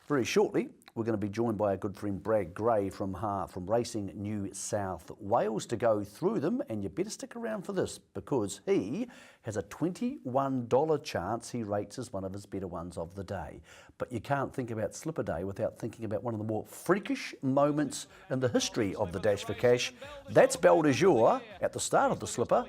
Very shortly, we're going to be joined by our good friend Brad Gray from Racing New South Wales to go through them, and you better stick around for this because he has a $21 chance he rates as one of his better ones of the day. But you can't think about Slipper Day without thinking about one of the more freakish moments in the history of the Dash for Cash. That's Belle de Jour at the start of the Slipper.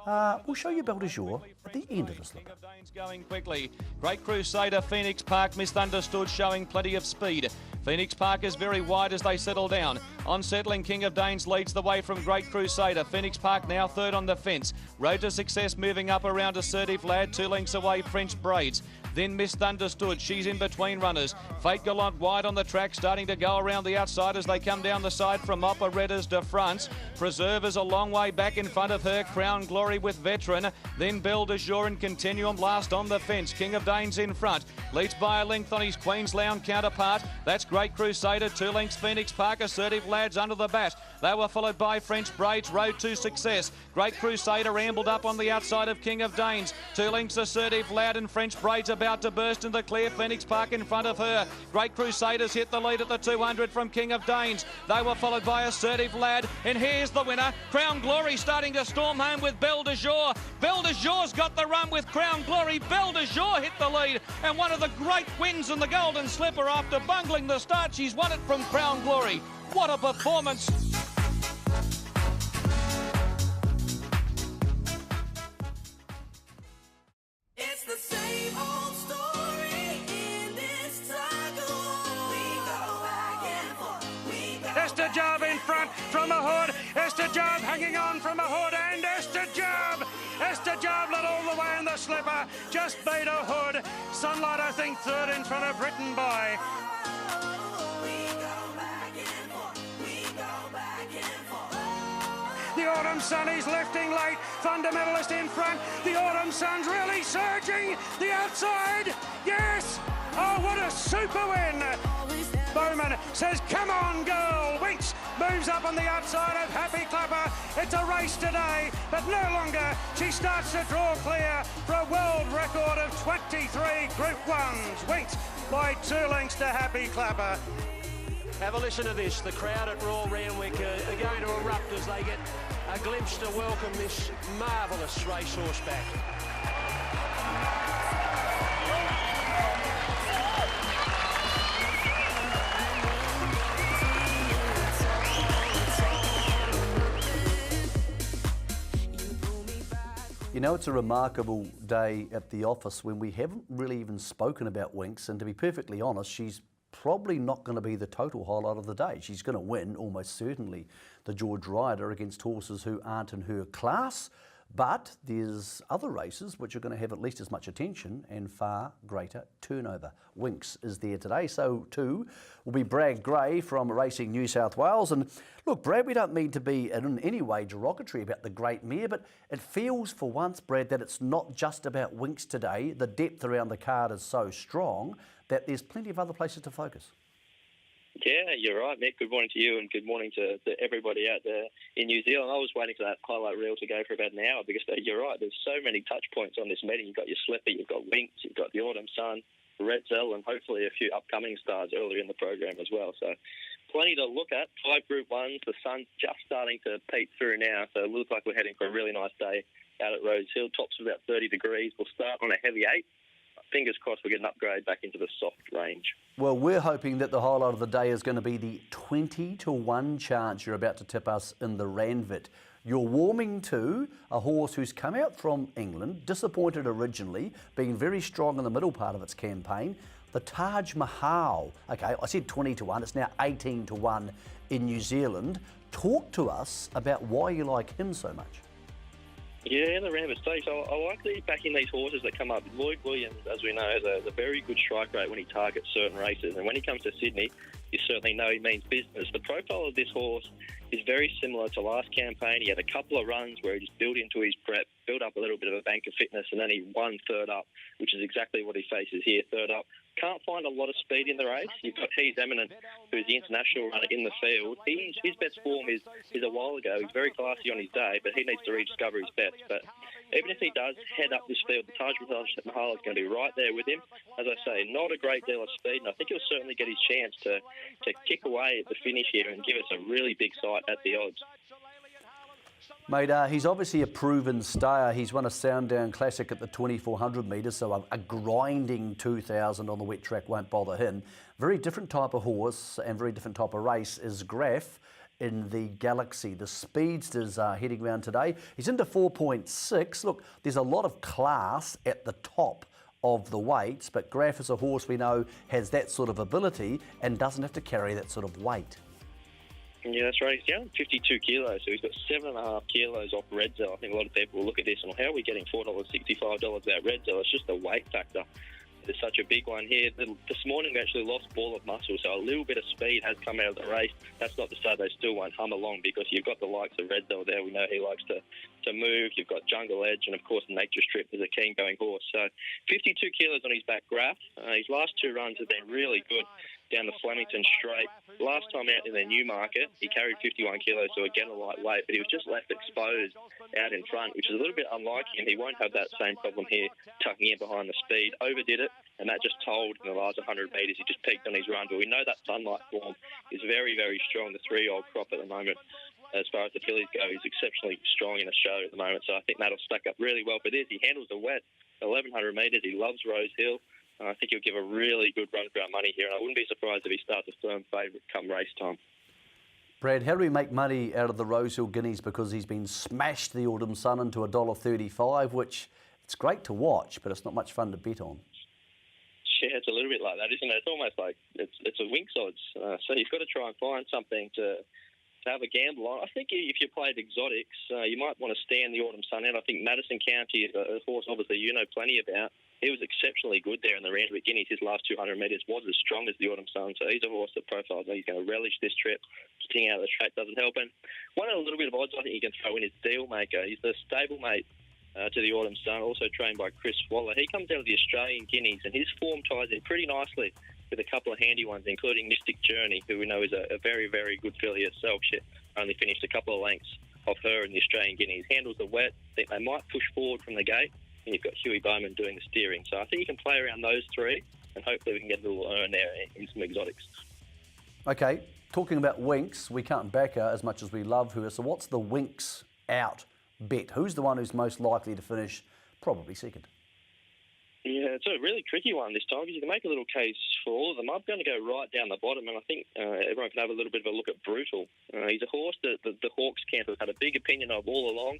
We'll show you Belle de Jour at the end of the Slipper. Going quickly. Great Crusader, Phoenix Park, misunderstood, showing plenty of speed. Phoenix Park is very wide as they settle down. Unsettling King of Danes leads the way from Great Crusader. Phoenix Park now third on the fence. Road to Success moving up around Assertive Lad, 2 lengths away, French Braids. then Misunderstood. She's in between runners. Fate Gallant wide on the track, starting to go around the outside as they come down the side from Operetta's de France. Preserve is a long way back in front of her. Crown Glory with Veteran. Then Belle de Jour and Continuum last on the fence. King of Danes in front. Leads by a length on his Queensland counterpart. That's Great Crusader. 2 lengths Phoenix Park. Assertive Lads under the bat. They were followed by French Braids. Road to Success. Great Crusader ambled up on the outside of King of Danes. 2 lengths Assertive Lad and French Braids about to burst in the clear. Phoenix Park in front of her. Great Crusaders hit the lead at the 200 from King of Danes. They were followed by Assertive Lad. And here's the winner. Crown Glory starting to storm home with Belle de Jour. Belle de Jour's got the run with Crown Glory. Belle de Jour hit the lead. And one of the great wins in the Golden Slipper after bungling the start. She's won it from Crown Glory. What a performance. It's the same old story in this tug-of-war. We go back and forth. We go Esther Job in front from a hood. Esther Job hanging on from a hood, and Esther Job. Esther Job led all the way in the slipper. Just beat a hood. Sunlight, I think, third in front of Britain Boy. The Autumn Sun is lifting late. Fundamentalist in front. The Autumn Sun's really surging. The outside. Yes. Oh, what a super win. Bowman says, come on, girl. Winks moves up on the outside of Happy Clapper. It's a race today, but no longer. She starts to draw clear for a world record of 23 Group 1s. Winks by 2 lengths to Happy Clapper. Have a listen to this. The crowd at Royal Randwick are going to erupt as they get a glimpse to welcome this marvellous racehorse back. You know, it's a remarkable day at the office when we haven't really even spoken about Winks, and to be perfectly honest, she's probably not going to be the total highlight of the day. She's going to win, almost certainly, the George Ryder against horses who aren't in her class, but there's other races which are going to have at least as much attention and far greater turnover. Winks is there today, so too will be Brad Gray from Racing New South Wales. And look, Brad, we don't mean to be in any way derogatory about the great mare, but it feels for once, Brad, that it's not just about Winks today. The depth around the card is so strong that there's plenty of other places to focus. Yeah, you're right, Mick. Good morning to you and good morning to everybody out there in New Zealand. I was waiting for that highlight reel to go for about an hour because you're right, there's so many touch points on this meeting. You've got your Slipper, you've got Winks, you've got the Autumn Sun, Red Zell, and hopefully a few upcoming stars earlier in the program as well. So plenty to look at. 5 Group 1s, the sun's just starting to peek through now, so it looks like we're heading for a really nice day out at Rose Hill. Tops of about 30 degrees. We'll start on a heavy 8. Fingers crossed we get an upgrade back into the soft range. Well, we're hoping that the highlight of the day is going to be the 20-1 chance you're about to tip us in the Randvit. You're warming to a horse who's come out from England, disappointed originally, being very strong in the middle part of its campaign, the Taj Mahal. Okay, I said 20-1, it's now 18-1 in New Zealand. Talk to us about why you like him so much. Yeah, the Randvit Stakes. I like backing these horses that come up. Lloyd Williams, as we know, has a very good strike rate when he targets certain races. And when he comes to Sydney, you certainly know he means business. The profile of this horse is very similar to last campaign. He had a couple of runs where he just built into his prep, built up a little bit of a bank of fitness, and then he won third up, which is exactly what he faces here, third up. Can't find a lot of speed in the race. You've got He's Eminent, who's the international runner in the field. His best form is a while ago. He's very classy on his day, but he needs to rediscover his best. But even if he does head up this field, the Taj Mahal is going to be right there with him. As I say, not a great deal of speed, and I think he'll certainly get his chance to kick away at the finish here and give us a really big sight at the odds. Mate, he's obviously a proven stayer. He's won a Sounddown Classic at the 2400 metres, so a grinding 2000 on the wet track won't bother him. Very different type of horse and very different type of race is Graf in the Galaxy. The speedsters are heading around today. He's into 4.6. Look, there's a lot of class at the top of the weights, but Graf is a horse we know has that sort of ability and doesn't have to carry that sort of weight. Yeah, that's right. He's down 52 kilos, so he's got 7.5 kilos off Red Zell. I think a lot of people will look at this and, how are we getting $4.65 out Red Zell? It's just the weight factor. there's such a big one here. This morning we actually lost ball of muscle, so a little bit of speed has come out of the race. That's not to say they still won't hum along, because you've got the likes of Redbell there. We know he likes to move. You've got Jungle Edge, and of course Nature Strip is a keen going horse. So 52 kilos on his back, Graph. His last 2 runs have been really good down the Flemington Straight. Last time out in the Newmarket, he carried 51 kilos, so again a lightweight, but he was just left exposed out in front, which is a little bit unlike him. He won't have that same problem here, tucking in behind the speed. Overdid it, and that just told in the last 100 metres. He just peaked on his run, but we know that Sunlight form is very, very strong. The 3-year-old crop at the moment, as far as the fillies go, is exceptionally strong in a show at the moment, so I think that'll stack up really well for this. He handles the wet, 1,100 metres. He loves Rose Hill. I think he'll give a really good run for our money here, and I wouldn't be surprised if he starts a firm favourite come race time. Brad, how do we make money out of the Rosehill Guineas? Because he's been smashed the Autumn Sun into $1.35, which it's great to watch, but it's not much fun to bet on. Yeah, it's a little bit like that, isn't it? It's almost like it's a Winks odds. So you've got to try and find something to have a gamble on. I think if you played exotics, you might want to stand the Autumn Sun out. I think Madison County is a horse obviously you know plenty about. He was exceptionally good there in the Randwick Guineas. His last 200 metres was as strong as the Autumn Sun, so he's a horse that profiles that he's going to relish this trip. Getting out of the track doesn't help him. One little bit of odds I think you can throw in is Dealmaker. He's the stablemate to the Autumn Sun, also trained by Chris Waller. He comes out of the Australian Guineas, and his form ties in pretty nicely with a couple of handy ones, including Mystic Journey, who we know is a very, very good filly herself. She only finished a couple of lengths off her in the Australian Guineas. Handles the wet. I think they might push forward from the gate, and you've got Huey Bowman doing the steering. So I think you can play around those 3, and hopefully we can get a little earn there in some exotics. Okay, talking about Winks, we can't back her as much as we love her. So what's the Winks out bet? Who's the one who's most likely to finish probably second? Yeah, it's a really tricky one this time, because you can make a little case for all of them. I'm going to go right down the bottom, and I think everyone can have a little bit of a look at Brutal. He's a horse that the Hawks camp have had a big opinion of all along.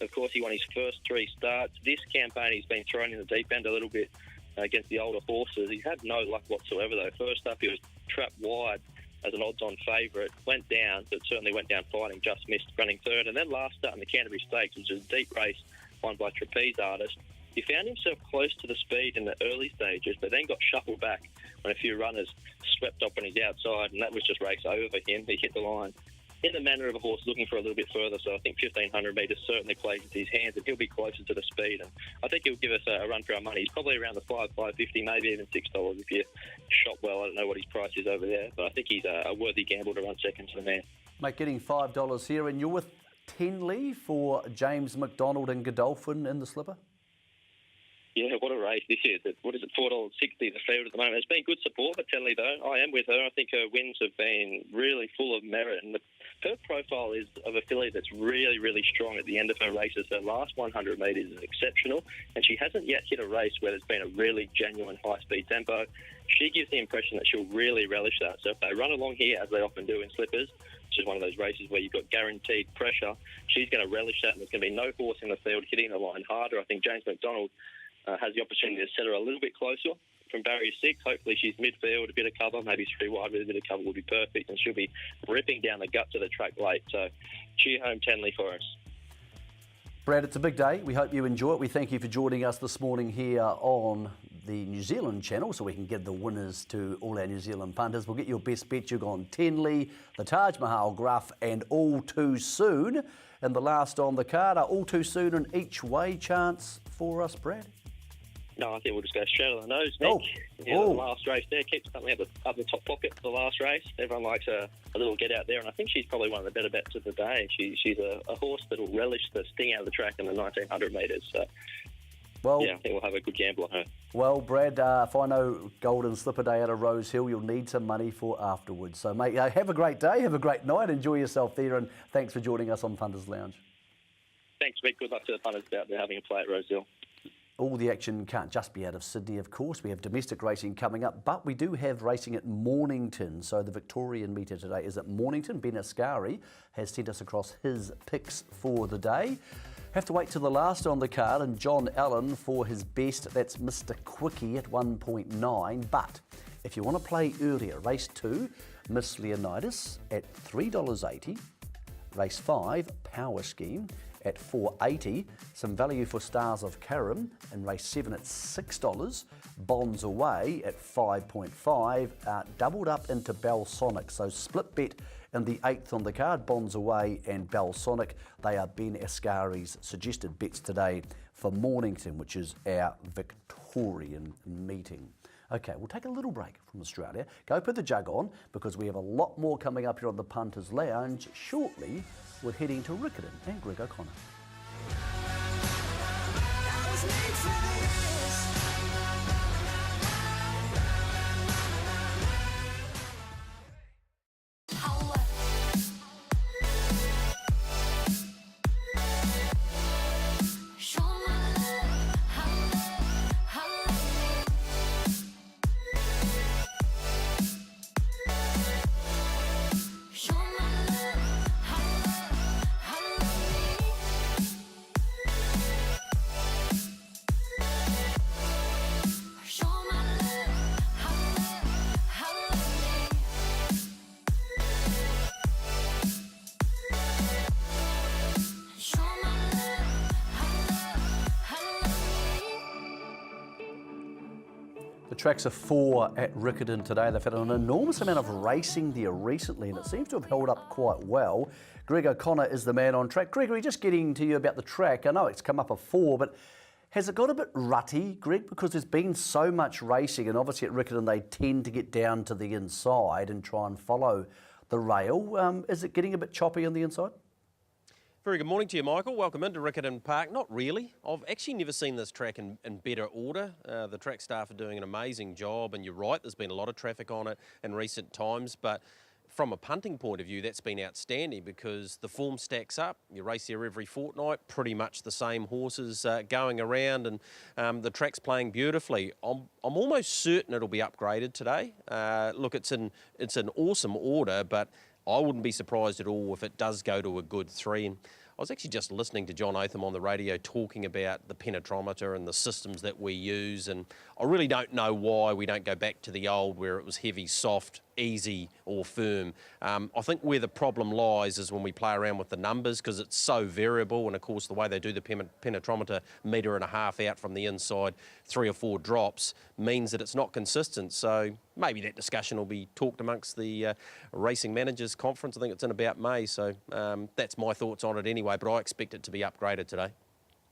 Of course, he won his first 3 starts. This campaign, he's been thrown in the deep end a little bit against the older horses. He's had no luck whatsoever, though. First up, he was trapped wide as an odds-on favourite. Went down, but certainly went down fighting, just missed running third. And then last start in the Canterbury Stakes, which is a deep race won by Trapeze Artist. He found himself close to the speed in the early stages, but then got shuffled back when a few runners swept up on his outside, and that was just race over for him. He hit the line in the manner of a horse looking for a little bit further, so I think 1,500 metres certainly plays into his hands, and he'll be closer to the speed, and I think he'll give us a run for our money. He's probably around the $5.50, maybe even $6 if you shop well. I don't know what his price is over there, but I think he's a worthy gamble to run second to the man. Mate, getting $5 here, and you're with Tenley for James McDonald and Godolphin in the slipper? Yeah, what a race this is. What is it, $4.60 the favourite at the moment. It's been good support for Tenley, though. I am with her. I think her wins have been really full of merit, and her profile is of a filly that's really, really strong at the end of her races. Her last 100 metres is exceptional, and she hasn't yet hit a race where there's been a really genuine high-speed tempo. She gives the impression that she'll really relish that. So if they run along here, as they often do in slippers, which is one of those races where you've got guaranteed pressure, she's going to relish that, and there's going to be no horse in the field hitting the line harder. I think James McDonald has the opportunity to set her a little bit closer from barrier 6. Hopefully she's midfield, a bit of cover, maybe 3 wide with a bit of cover will be perfect, and she'll be ripping down the guts of the track late. So cheer home Tenley for us. Brad, it's a big day. We hope you enjoy it. We thank you for joining us this morning here on the New Zealand channel so we can give the winners to all our New Zealand punters. We'll get your best bet. You've gone Tenley, the Taj Mahal Gruff, and All Too Soon. And the last on the card are All Too Soon and Each Way chance for us, Brad. No, I think we'll just go straight on the nose, Nick. The last race there, keeps something up the top pocket for the last race. Everyone likes a little get out there, and I think she's probably one of the better bets of the day. She's a horse that will relish the sting out of the track in the 1,900 metres. So, yeah, I think we'll have a good gamble on her. Well, Brad, if I know Golden Slipper Day out of Rose Hill, you'll need some money for afterwards. So, mate, have a great day, have a great night, enjoy yourself there, and thanks for joining us on Punters Lounge. Thanks, Mick. Good luck to the punters out there having a play at Rose Hill. All the action can't just be out of Sydney, of course. We have domestic racing coming up, but we do have racing at Mornington. So the Victorian meter today is at Mornington. Ben Ascari has sent us across his picks for the day. Have to wait till the last on the card, and John Allen for his best. That's Mr. Quickie at 1.9. But if you want to play earlier, race 2, Miss Leonidas at $3.80. Race 5, Power Scheme, at $4.80. Some value for Stars of Carrum in race 7 at $6. Bonds Away at 5.5. Doubled up into Belsonic, so split bet in the 8th on the card. Bonds Away and Belsonic. They are Ben Ascari's suggested bets today for Mornington, which is our Victorian meeting. Okay, we'll take a little break from Australia. Go put the jug on, because we have a lot more coming up here on the Punters Lounge. Shortly, we're heading to Riccarton and Greg O'Connor. The tracks are 4 at Riccarton today. They've had an enormous amount of racing there recently, and it seems to have held up quite well. Greg O'Connor is the man on track. Gregory, just getting to you about the track. I know it's come up a 4, but has it got a bit rutty, Greg? Because there's been so much racing, and obviously at Riccarton they tend to get down to the inside and try and follow the rail. Is it getting a bit choppy on the inside? Very good morning to you, Michael. Welcome into Riccarton Park. Not really. I've actually never seen this track in better order. The track staff are doing an amazing job, and you're right, there's been a lot of traffic on it in recent times, but from a punting point of view, that's been outstanding because the form stacks up. You race there every fortnight, pretty much the same horses going around, and the track's playing beautifully. I'm almost certain it'll be upgraded today. Look, it's an awesome order, but I wouldn't be surprised at all if it does go to a good 3. And I was actually just listening to John Otham on the radio talking about the penetrometer and the systems that we use, and I really don't know why we don't go back to the old where it was heavy, soft, easy or firm. I think where the problem lies is when we play around with the numbers, because it's so variable, and of course the way they do the penetrometer, 1.5 metres out from the inside, 3 or 4 drops, means that it's not consistent. So maybe that discussion will be talked amongst the Racing Managers Conference. I think it's in about May, so that's my thoughts on it anyway, but I expect it to be upgraded today.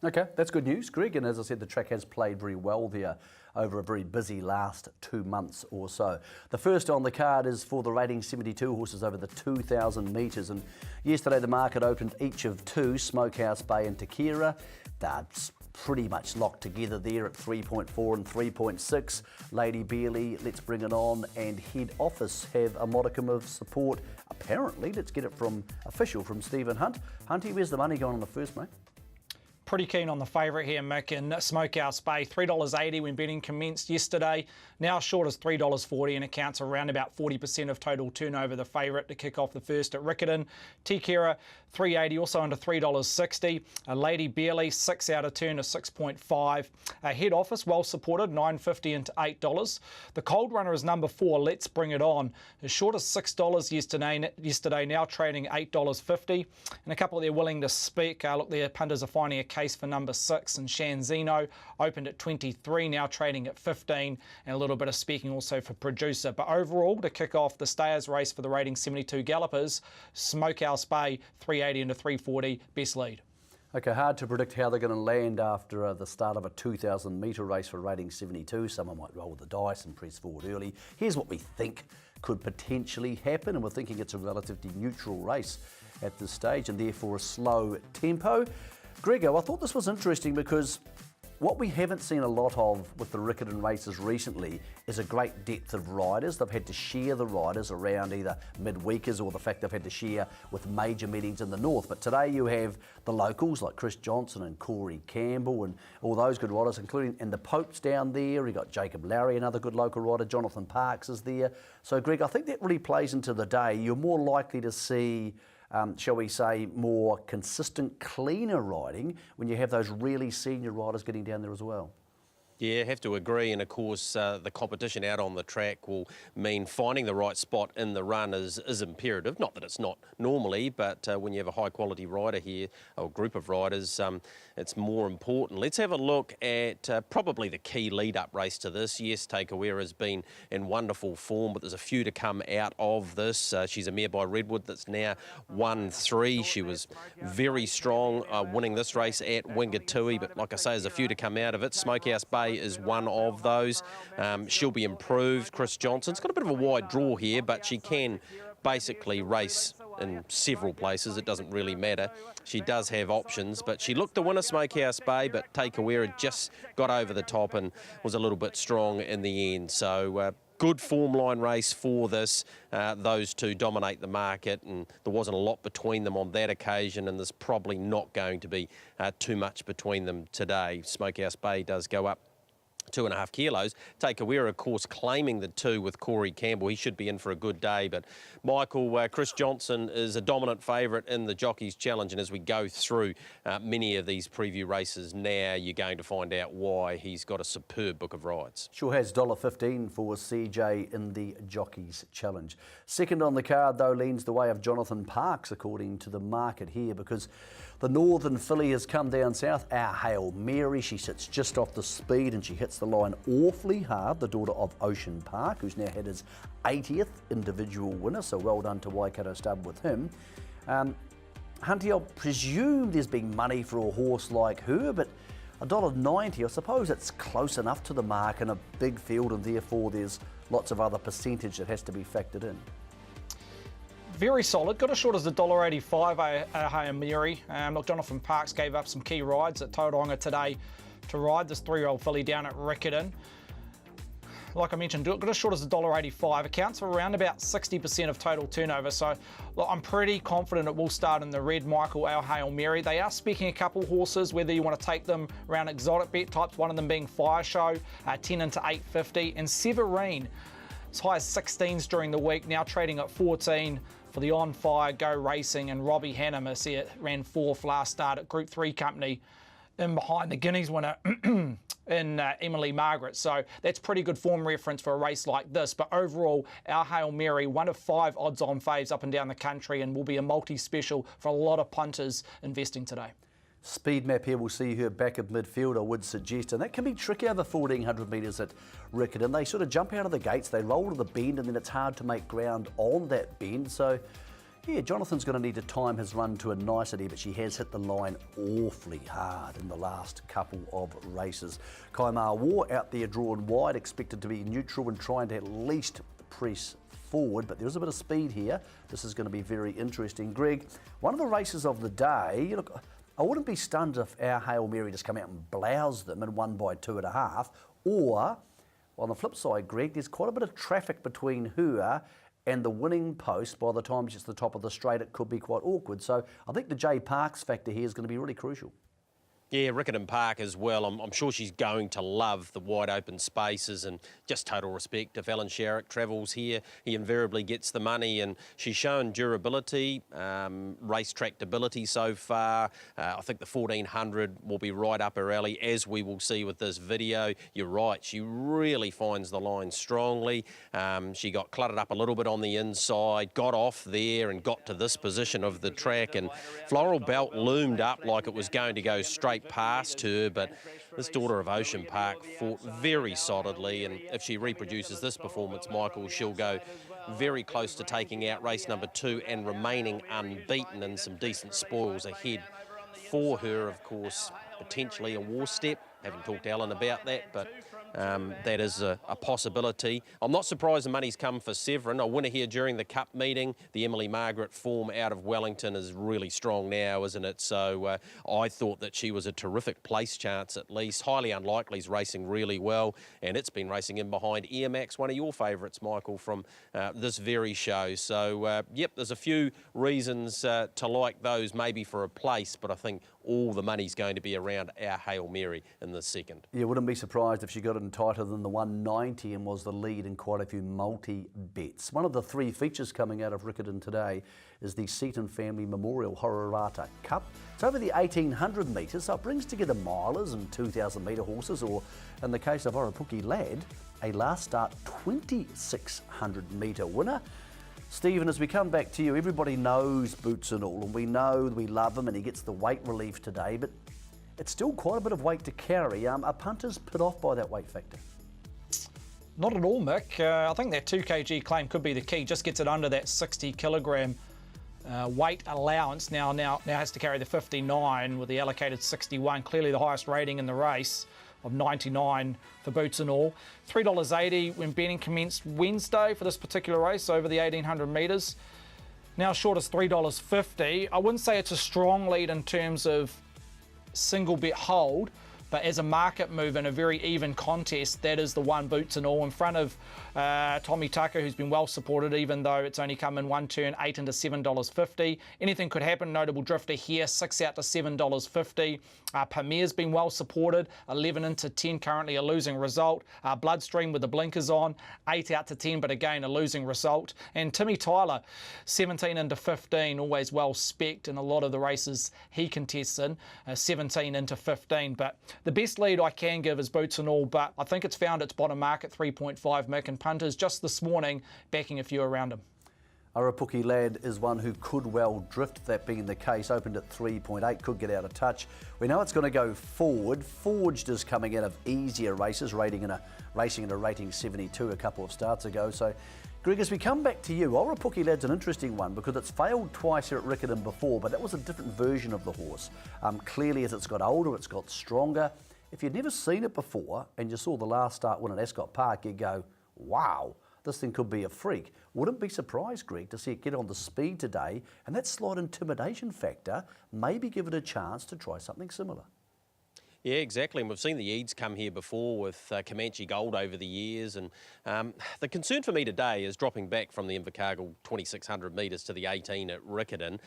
Okay, that's good news, Greg. And as I said, the track has played very well there over a very busy last 2 months or so. The first on the card is for the rating 72 horses over the 2,000 metres. And yesterday the market opened each of 2, Smokehouse Bay and Takira. That's pretty much locked together there at 3.4 and 3.6. Lady Bearley, Let's Bring It On, and Head Office have a modicum of support. Apparently, let's get it from official from Stephen Hunt. Hunty, where's the money going on the first, mate? Pretty keen on the favourite here, Mick, in Smokehouse Bay. $3.80 when betting commenced yesterday. Now short as $3.40 and accounts around about 40% of total turnover. The favourite to kick off the first at Riccarton. Tikera, $3.80, also under $3.60. Lady Bearley, 6 out of turn to 6.5. Head Office, well supported, $9.50 into $8. The cold runner is number 4, Let's Bring It On. As short as $6 yesterday, now trading $8.50. And a couple they're willing to speak. Look, their punters are finding a case for number 6, and Shanzino opened at 23, now trading at 15, and a little bit of speaking also for Producer. But overall, to kick off the stayers race for the rating 72 gallopers, Smokehouse Bay, $3.80 into $3.40, best lead. Okay, hard to predict how they're going to land after the start of a 2,000 metre race for rating 72. Someone might roll the dice and press forward early. Here's what we think could potentially happen, and we're thinking it's a relatively neutral race at this stage, and therefore a slow tempo. Grego, I thought this was interesting because what we haven't seen a lot of with the Riccarton races recently is a great depth of riders. They've had to share the riders around either midweekers or the fact they've had to share with major meetings in the north. But today you have the locals like Chris Johnson and Corey Campbell and all those good riders, including, and the Pope's down there. You've got Jacob Lowry, another good local rider. Jonathan Parks is there. So, Greg, I think that really plays into the day. You're more likely to see shall we say, more consistent, cleaner riding when you have those really senior riders getting down there as well? Yeah, have to agree. And of course, the competition out on the track will mean finding the right spot in the run is imperative. Not that it's not normally, but when you have a high quality rider here, or group of riders, it's more important. Let's have a look at probably the key lead up race to this. Yes, Takeawera has been in wonderful form, but there's a few to come out of this. She's a mare by Redwood that's now won 3. She was very strong winning this race at Wingatui, but like I say, there's a few to come out of it. Smokehouse Bay is one of those. She'll be improved. Chris Johnson's got a bit of a wide draw here, but she can basically race in several places. It doesn't really matter. She does have options, but she looked to win a Smokehouse Bay, but Takeawera just got over the top and was a little bit strong in the end. So good form line race for this. Those two dominate the market, and there wasn't a lot between them on that occasion, and there's probably not going to be too much between them today. Smokehouse Bay does go up 2.5 kilos. Takeawera, of course, claiming the 2 with Corey Campbell. He should be in for a good day. But Michael, Chris Johnson is a dominant favourite in the Jockeys Challenge, and as we go through many of these preview races now, you're going to find out why. He's got a superb book of rides. Sure has. $1.15 for CJ in the Jockeys Challenge. Second on the card, though, leans the way of Jonathan Parks, according to the market here, because the Northern filly has come down south. Our Hail Mary, she sits just off the speed and she hits the line awfully hard. The daughter of Ocean Park, who's now had his 80th individual winner, so well done to Waikato Stud with him. Hunty, I presume there's been money for a horse like her, but $1.90, I suppose it's close enough to the mark in a big field, and therefore there's lots of other percentage that has to be factored in. Very solid. Got as short as $1.85, Hail Mary. Look, Jonathan Parks gave up some key rides at Tauranga today to ride this 3-year-old filly down at Riccarton. Like I mentioned, got as short as $1.85. Accounts for around about 60% of total turnover. So look, I'm pretty confident it will start in the red, Michael, our Hail Mary. They are speaking a couple horses, whether you want to take them around exotic bet types, one of them being Fire Show, 10 into 850, and Severine, as high as 16s during the week, now trading at 14 for the On Fire, Go Racing, and Robbie Hannum. I see it ran 4th last start at Group 3 company in behind the Guineas winner in Emily Margaret. So that's pretty good form reference for a race like this. But overall, our Hail Mary, one of 5 odds-on faves up and down the country, and will be a multi-special for a lot of punters investing today. Speed map here, we'll see her back of midfield, I would suggest, and that can be tricky over 1,400 metres at Riccarton. They sort of jump out of the gates, they roll to the bend, and then it's hard to make ground on that bend. So, yeah, Jonathan's going to need to time his run to a nicety, but she has hit the line awfully hard in the last couple of races. Kaimar War out there drawn wide, expected to be neutral and trying to at least press forward, but there's a bit of speed here. This is going to be very interesting. Greg, one of the races of the day, look, I wouldn't be stunned if our Hail Mary just come out and bloused them and won by 2.5. Or, on the flip side, Greg, there's quite a bit of traffic between her and the winning post. By the time she's at the top of the straight, it could be quite awkward. So I think the J Parks factor here is going to be really crucial. Yeah, Riccarton Park as well. I'm sure she's going to love the wide open spaces, and just total respect. If Alan Sherrick travels here, he invariably gets the money, and she's shown durability, race tractability so far. I think the 1400 will be right up her alley, as we will see with this video. You're right, she really finds the line strongly. She got cluttered up a little bit on the inside, got off there and got to this position of the track, and Floral Belt loomed up like it was going to go straight past her, but this daughter of Ocean Park fought very solidly, and if she reproduces this performance, Michael, she'll go very close to taking out race number 2 and remaining unbeaten, and some decent spoils ahead for her. Of course, potentially a War Step. Haven't talked to Alan about that, but that is a possibility. I'm not surprised the money's come for Severin. A winner here during the Cup meeting. The Emily Margaret form out of Wellington is really strong now, isn't it? So I thought that she was a terrific place chance at least. Highly Unlikely is racing really well, and it's been racing in behind Earmax, one of your favourites, Michael, from this very show. So, yep, there's a few reasons to like those maybe for a place, but I think all the money's going to be around our Hail Mary in the second. Yeah, wouldn't be surprised if she got in tighter than the 190 and was the lead in quite a few multi-bets. One of the 3 features coming out of Riccarton today is the Seaton Family Memorial Hororata Cup. It's over the 1800 metres, so it brings together milers and 2,000 metre horses, or in the case of Oropuki Lad, a last start 2,600 metre winner. Stephen, as we come back to you, everybody knows Boots and All, and we know we love him and he gets the weight relief today, but it's still quite a bit of weight to carry. Are punters put off by that weight factor? Not at all, Mick. I think that 2 kg claim could be the key. Just gets it under that 60 kilogram weight allowance. Now has to carry the 59 with the allocated 61. Clearly the highest rating in the race of 99 for Boots and All. $3.80 when betting commenced Wednesday for this particular race over the 1800 metres. Now short as $3.50. I wouldn't say it's a strong lead in terms of single bet hold, but as a market move in a very even contest, that is the one, Boots and All, in front of Tommy Tucker, who's been well supported, even though it's only come in one turn, 8 into $7.50. Anything could happen. Notable drifter here, 6 out to $7.50. Pamir's been well supported, 11 into 10, currently a losing result. Bloodstream with the blinkers on, 8 out to 10, but again a losing result. And Timmy Tyler, 17 into 15, always well specced in a lot of the races he contests in, 17 into 15. But the best lead I can give is Boots and All, but I think it's found its bottom mark at 3.5, Mick, and punters just this morning backing a few around him. Oropuki Lad is one who could well drift, that being the case, opened at 3.8, could get out of touch. We know it's going to go forward. Forged is coming out of easier races, racing in a rating 72 a couple of starts ago. So, Greg, as we come back to you, Oropuki Lad's an interesting one because it's failed twice here at Riccarton before, but that was a different version of the horse. Clearly, as it's got older, it's got stronger. If you'd never seen it before and you saw the last start win at Ascot Park, you'd go, wow, this thing could be a freak. Wouldn't be surprised, Greg, to see it get on the speed today, and that slight intimidation factor maybe give it a chance to try something similar. Yeah, exactly. And we've seen the Eads come here before with Comanche Gold over the years. And the concern for me today is dropping back from the Invercargill 2,600 metres to the 18 at Riccarton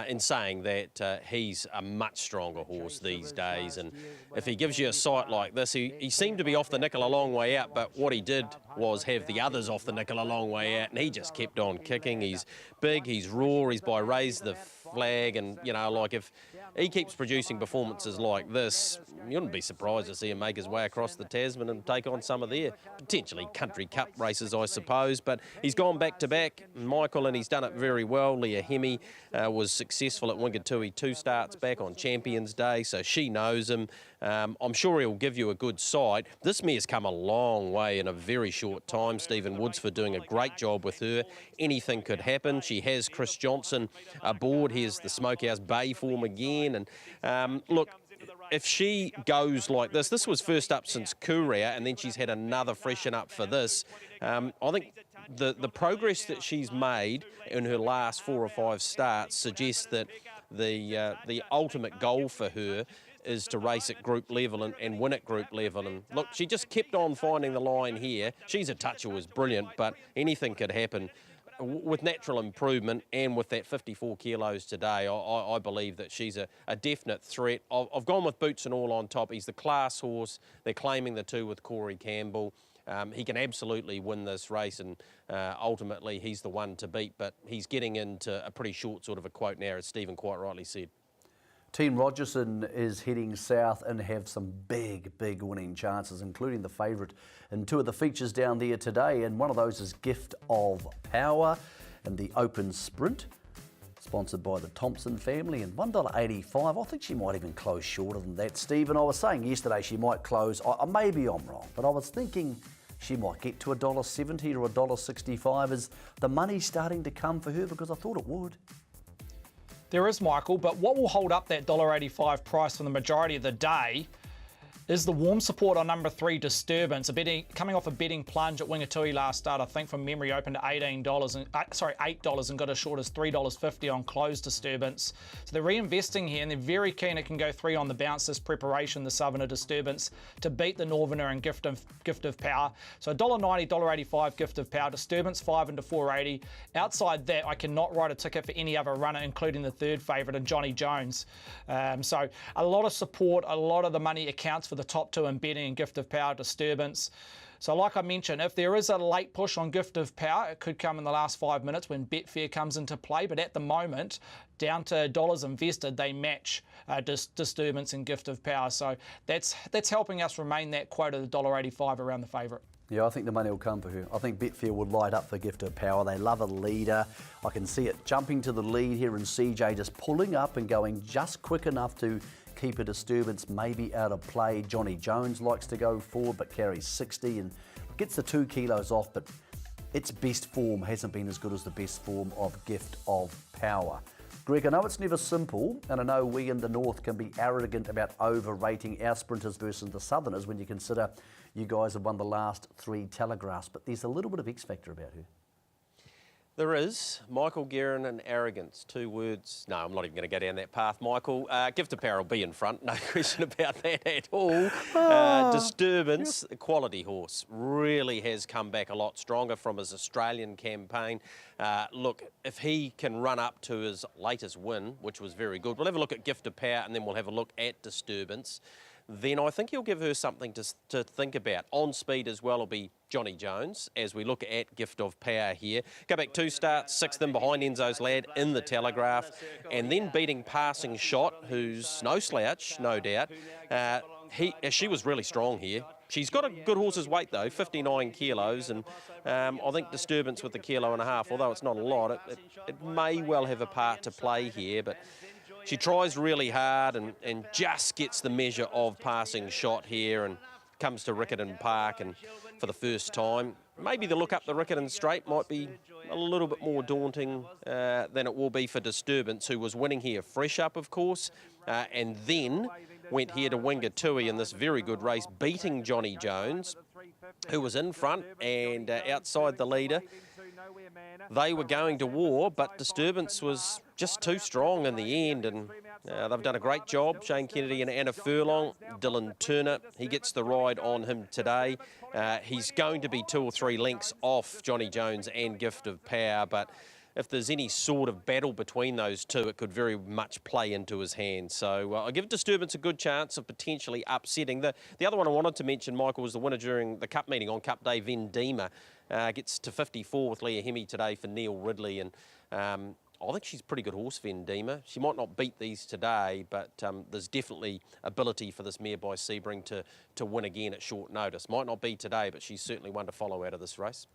in saying that he's a much stronger horse these days. And if he gives you a sight like this, he seemed to be off the nickel a long way out, but what he did was have the others off the nickel a long way out, and he just kept on kicking. He's big, he's raw, he's by raise the flag, and, you know, like if he keeps producing performances like this, you wouldn't be surprised to see him make his way across the Tasman and take on some of their potentially country cup races, I suppose. But he's gone back-to-back, Michael, and he's done it very well. Leah Hemi was successful at Wingatui 2 starts back on Champions Day, so she knows him. I'm sure he'll give you a good side. This mare's come a long way in a very short time. Stephen Woodsford doing a great job with her. Anything could happen. She has Chris Johnson aboard. Here's the Smokehouse Bay form again. And look, if she goes like this was first up since Kuria, and then she's had another freshen up for this. I think the progress that she's made in her last 4 or 5 starts suggests that the ultimate goal for her is to race at group level and win at group level. And look, she just kept on finding the line here. She's a touch who was brilliant, but anything could happen. With natural improvement and with that 54 kilos today, I believe that she's a definite threat. I've gone with Boots and All on top. He's the class horse. They're claiming the 2 with Corey Campbell. He can absolutely win this race, and ultimately he's the one to beat, but he's getting into a pretty short sort of a quote now, as Stephen quite rightly said. Team Rogerson is heading south and have some big winning chances, including the favourite in 2 of the features down there today. And one of those is Gift of Power and the Open Sprint, sponsored by the Thompson family, and $1.85. I think she might even close shorter than that, Stephen. I was saying yesterday she might close, maybe I'm wrong, but I was thinking she might get to $1.70 or $1.65. Is the money starting to come for her? Because I thought it would. There is, Michael, but what will hold up that $1.85 price for the majority of the day is the warm support on number 3, Disturbance, coming off a betting plunge at Wingatui last start. I think from memory opened at $8 and got as short as $3.50 on close, Disturbance. So they're reinvesting here, and they're very keen it can go 3 on the bounce this preparation, the Southerner Disturbance, to beat the Northerner and Gift of Power. So $1.90, $1.85 Gift of Power, Disturbance 5 into $4.80. Outside that, I cannot write a ticket for any other runner, including the 3rd favourite and Johnny Jones. So a lot of support, a lot of the money accounts for the top 2 in betting and Gift of Power, Disturbance. So like I mentioned, if there is a late push on Gift of Power, it could come in the last 5 minutes when Betfair comes into play. But at the moment, down to dollars invested, they match Disturbance and Gift of Power. So that's helping us remain that quote of $1.85 around the favourite. Yeah, I think the money will come for her. I think Betfair would light up for Gift of Power. They love a leader. I can see it jumping to the lead here and CJ just pulling up and going just quick enough to keep a Disturbance maybe out of play. Johnny Jones likes to go forward but carries 60 and gets the 2 kilos off, but its best form hasn't been as good as the best form of Gift of Power. Greg, I know it's never simple, and I know we in the North can be arrogant about overrating our sprinters versus the Southerners when you consider you guys have won the last 3 telegraphs, but there's a little bit of X factor about her. There is. Michael Guerin and arrogance, 2 words. No, I'm not even going to go down that path, Michael. Gift of Power will be in front, no question about that at all. Disturbance, quality horse, really has come back a lot stronger from his Australian campaign. Look, if he can run up to his latest win, which was very good, we'll have a look at Gift of Power and then we'll have a look at Disturbance. Then I think he'll give her something to think about. On speed as well will be Johnny Jones, as we look at Gift of Power here. Go back 2 starts, 6th in behind Enzo's Lad in the Telegraph, and then beating Passing Shot, who's no slouch, no doubt. She was really strong here. She's got a good horse's weight though, 59 kilos, and I think Disturbance with the 1.5 kilos, although it's not a lot, it may well have a part to play here, but she tries really hard and just gets the measure of Passing Shot here and comes to Riccarton Park, and for the first time, maybe the look up the Riccarton Straight might be a little bit more daunting than it will be for Disturbance, who was winning here fresh up, of course, and then went here to Wingatui in this very good race, beating Johnny Jones, who was in front and outside the leader. They were going to war, but Disturbance was just too strong in the end, and they've done a great job. Shane Kennedy and Anna Furlong, Dylan Turner, he gets the ride on him today. He's going to be 2 or 3 lengths off Johnny Jones and Gift of Power, but if there's any sort of battle between those two, it could very much play into his hands. So I give Disturbance a good chance of potentially upsetting. The other one I wanted to mention, Michael, was the winner during the Cup meeting on Cup Day, Vendima. Gets to 54 with Leah Hemi today for Neil Ridley, and I think she's a pretty good horse, Vendima. She might not beat these today, but there's definitely ability for this mare by Sebring to win again at short notice. Might not be today, but she's certainly one to follow out of this race.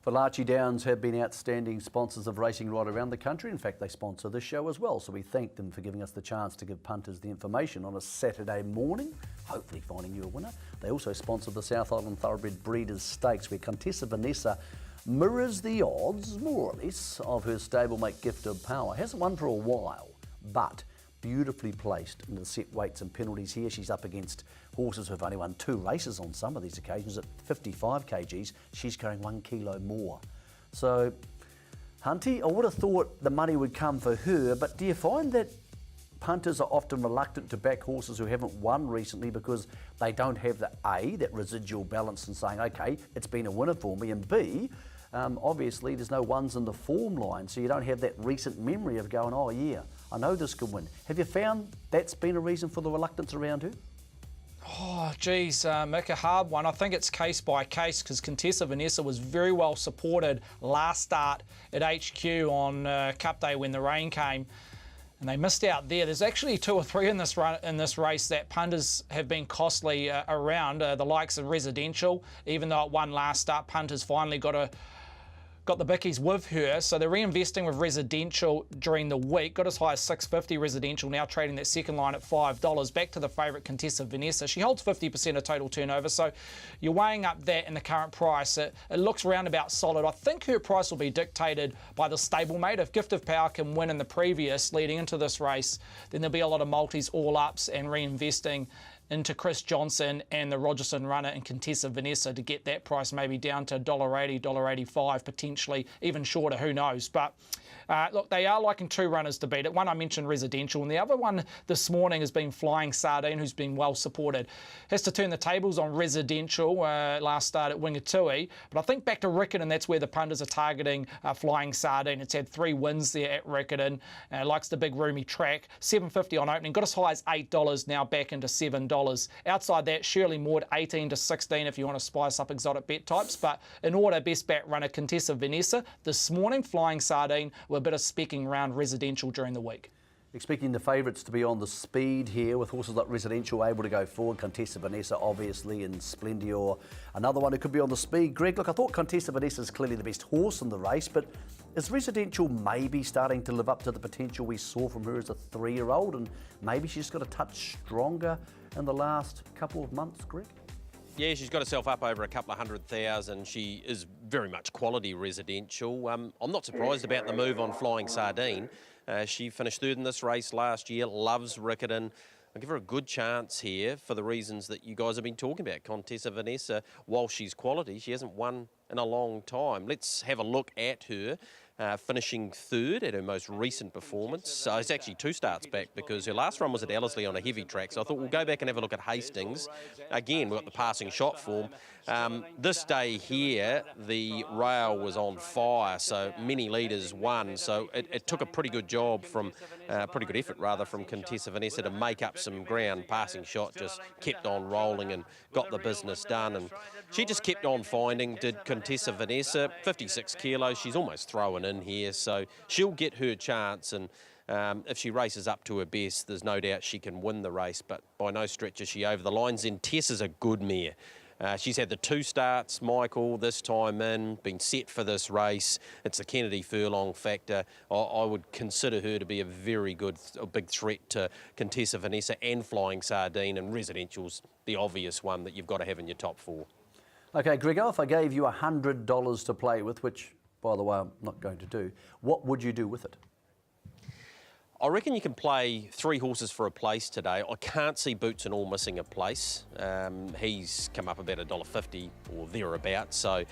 Valachi Downs have been outstanding sponsors of racing right around the country. In fact, they sponsor this show as well. So we thank them for giving us the chance to give punters the information on a Saturday morning, hopefully finding you a winner. They also sponsor the South Island Thoroughbred Breeders' Stakes, where Contessa Vanessa mirrors the odds, more or less, of her stablemate Gift of Power. Hasn't won for a while, but beautifully placed in the set weights and penalties here. She's up against horses who've only won 2 races on some of these occasions. At 55 kgs, she's carrying 1 kilo more. So, Hunty, I would have thought the money would come for her, but do you find that punters are often reluctant to back horses who haven't won recently because they don't have that residual balance and saying, okay, it's been a winner for me, and B, obviously there's no ones in the form line, so you don't have that recent memory of going, oh yeah, I know this could win. Have you found that's been a reason for the reluctance around her? Oh, geez, Mick, a hard one. I think it's case by case because Contessa Vanessa was very well supported last start at HQ on Cup Day when the rain came, and they missed out there. There's actually 2 or 3 in this race that punters have been costly around, the likes of Residential. Even though it won last start, punters finally got the bickies with her, so they're reinvesting with Residential during the week. Got as high as $6.50 Residential, now trading that second line at $5. Back to the favourite Contessa Vanessa. She holds 50% of total turnover, so you're weighing up that and the current price. It looks roundabout solid. I think her price will be dictated by the stablemate. If Gift of Power can win in the previous leading into this race, then there'll be a lot of multis, all ups, and reinvesting into Chris Johnson and the Rogerson runner and Contessa Vanessa to get that price maybe down to $1.80, $1.85, potentially even shorter, who knows. But look, they are liking 2 runners to beat it. One I mentioned, Residential, and the other one this morning has been Flying Sardine, who's been well supported. Has to turn the tables on Residential last start at Wingatui, but I think back to Riccarton, that's where the punters are targeting Flying Sardine. It's had 3 wins there at Riccarton, likes the big roomy track. $7.50 on opening, got as high as $8, now back into $7. $4. Outside that, Shirley Maud 18 to 16 if you want to spice up exotic bet types. But in order, best bet runner Contessa Vanessa this morning, Flying Sardine with a bit of specking around Residential during the week. Expecting the favourites to be on the speed here with horses like Residential able to go forward. Contessa Vanessa obviously and Splendior. Another one who could be on the speed. Greg, look, I thought Contessa Vanessa is clearly the best horse in the race, but is Residential maybe starting to live up to the potential we saw from her as a 3-year-old, and maybe she's got a touch stronger in the last couple of months, Greg? Yeah, she's got herself up over a couple of 100,000. She is very much quality Residential. I'm not surprised about the move on Flying Sardine. She finished third in this race last year, loves Riccarton. I'll give her a good chance here for the reasons that you guys have been talking about. Contessa Vanessa, while she's quality, she hasn't won in a long time. Let's have a look at her. Finishing third at her most recent performance. So it's actually 2 starts back because her last run was at Ellerslie on a heavy track. So I thought we'll go back and have a look at Hastings. Again, we've got the passing shot form. This day here, the rail was on fire, so many leaders won. So it took a pretty good job from, pretty good effort rather, from Contessa Vanessa to make up some ground. Passing shot just kept on rolling and got the business done. And she just kept on finding, did Contessa Vanessa, 56 kilos. She's almost throwing in here, so she'll get her chance. And if she races up to her best, there's no doubt she can win the race, but by no stretch is she over the line. Then Tessa's a good mare. She's had the 2 starts, Michael, this time in, been set for this race. It's the Kennedy Furlong factor. I would consider her to be a very good, a big threat to Contessa Vanessa and Flying Sardine, and Residential's the obvious one that you've got to have in your top 4. Okay, Gregor, if I gave you $100 to play with, which, by the way, I'm not going to do, what would you do with it? I reckon you can play 3 horses for a place today. I can't see Boots and All missing a place. He's come up about $1.50 or thereabouts. So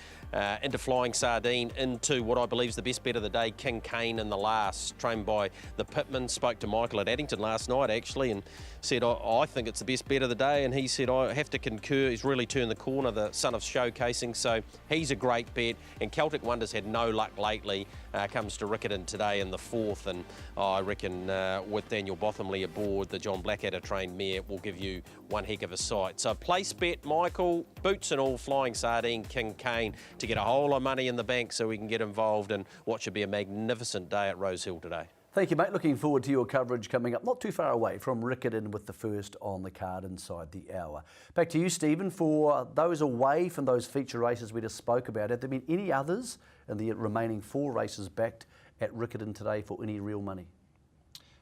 into Flying Sardine, into what I believe is the best bet of the day, King Kane in the last, trained by the Pitman. Spoke to Michael at Addington last night actually and said, I think it's the best bet of the day. And he said, I have to concur. He's really turned the corner, the son of showcasing. So he's a great bet. And Celtic Wonders had no luck lately. Comes to Riccarton today in the 4th. And I reckon with Daniel Bothamley aboard, the John Blackadder trained mare will give you one heck of a sight. So place bet, Michael, Boots and All, Flying Sardine, King Kane, to get a whole lot of money in the bank so we can get involved in what should be a magnificent day at Rosehill today. Thank you, mate. Looking forward to your coverage coming up not too far away from Riccarton with the first on the card inside the hour. Back to you, Stephen, for those away from those feature races we just spoke about. Have there been any others in the remaining 4 races backed at Riccarton today for any real money?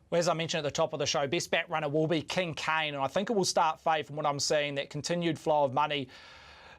Well, as I mentioned at the top of the show, best back runner will be King Kane, and I think it will start fade from what I'm seeing, that continued flow of money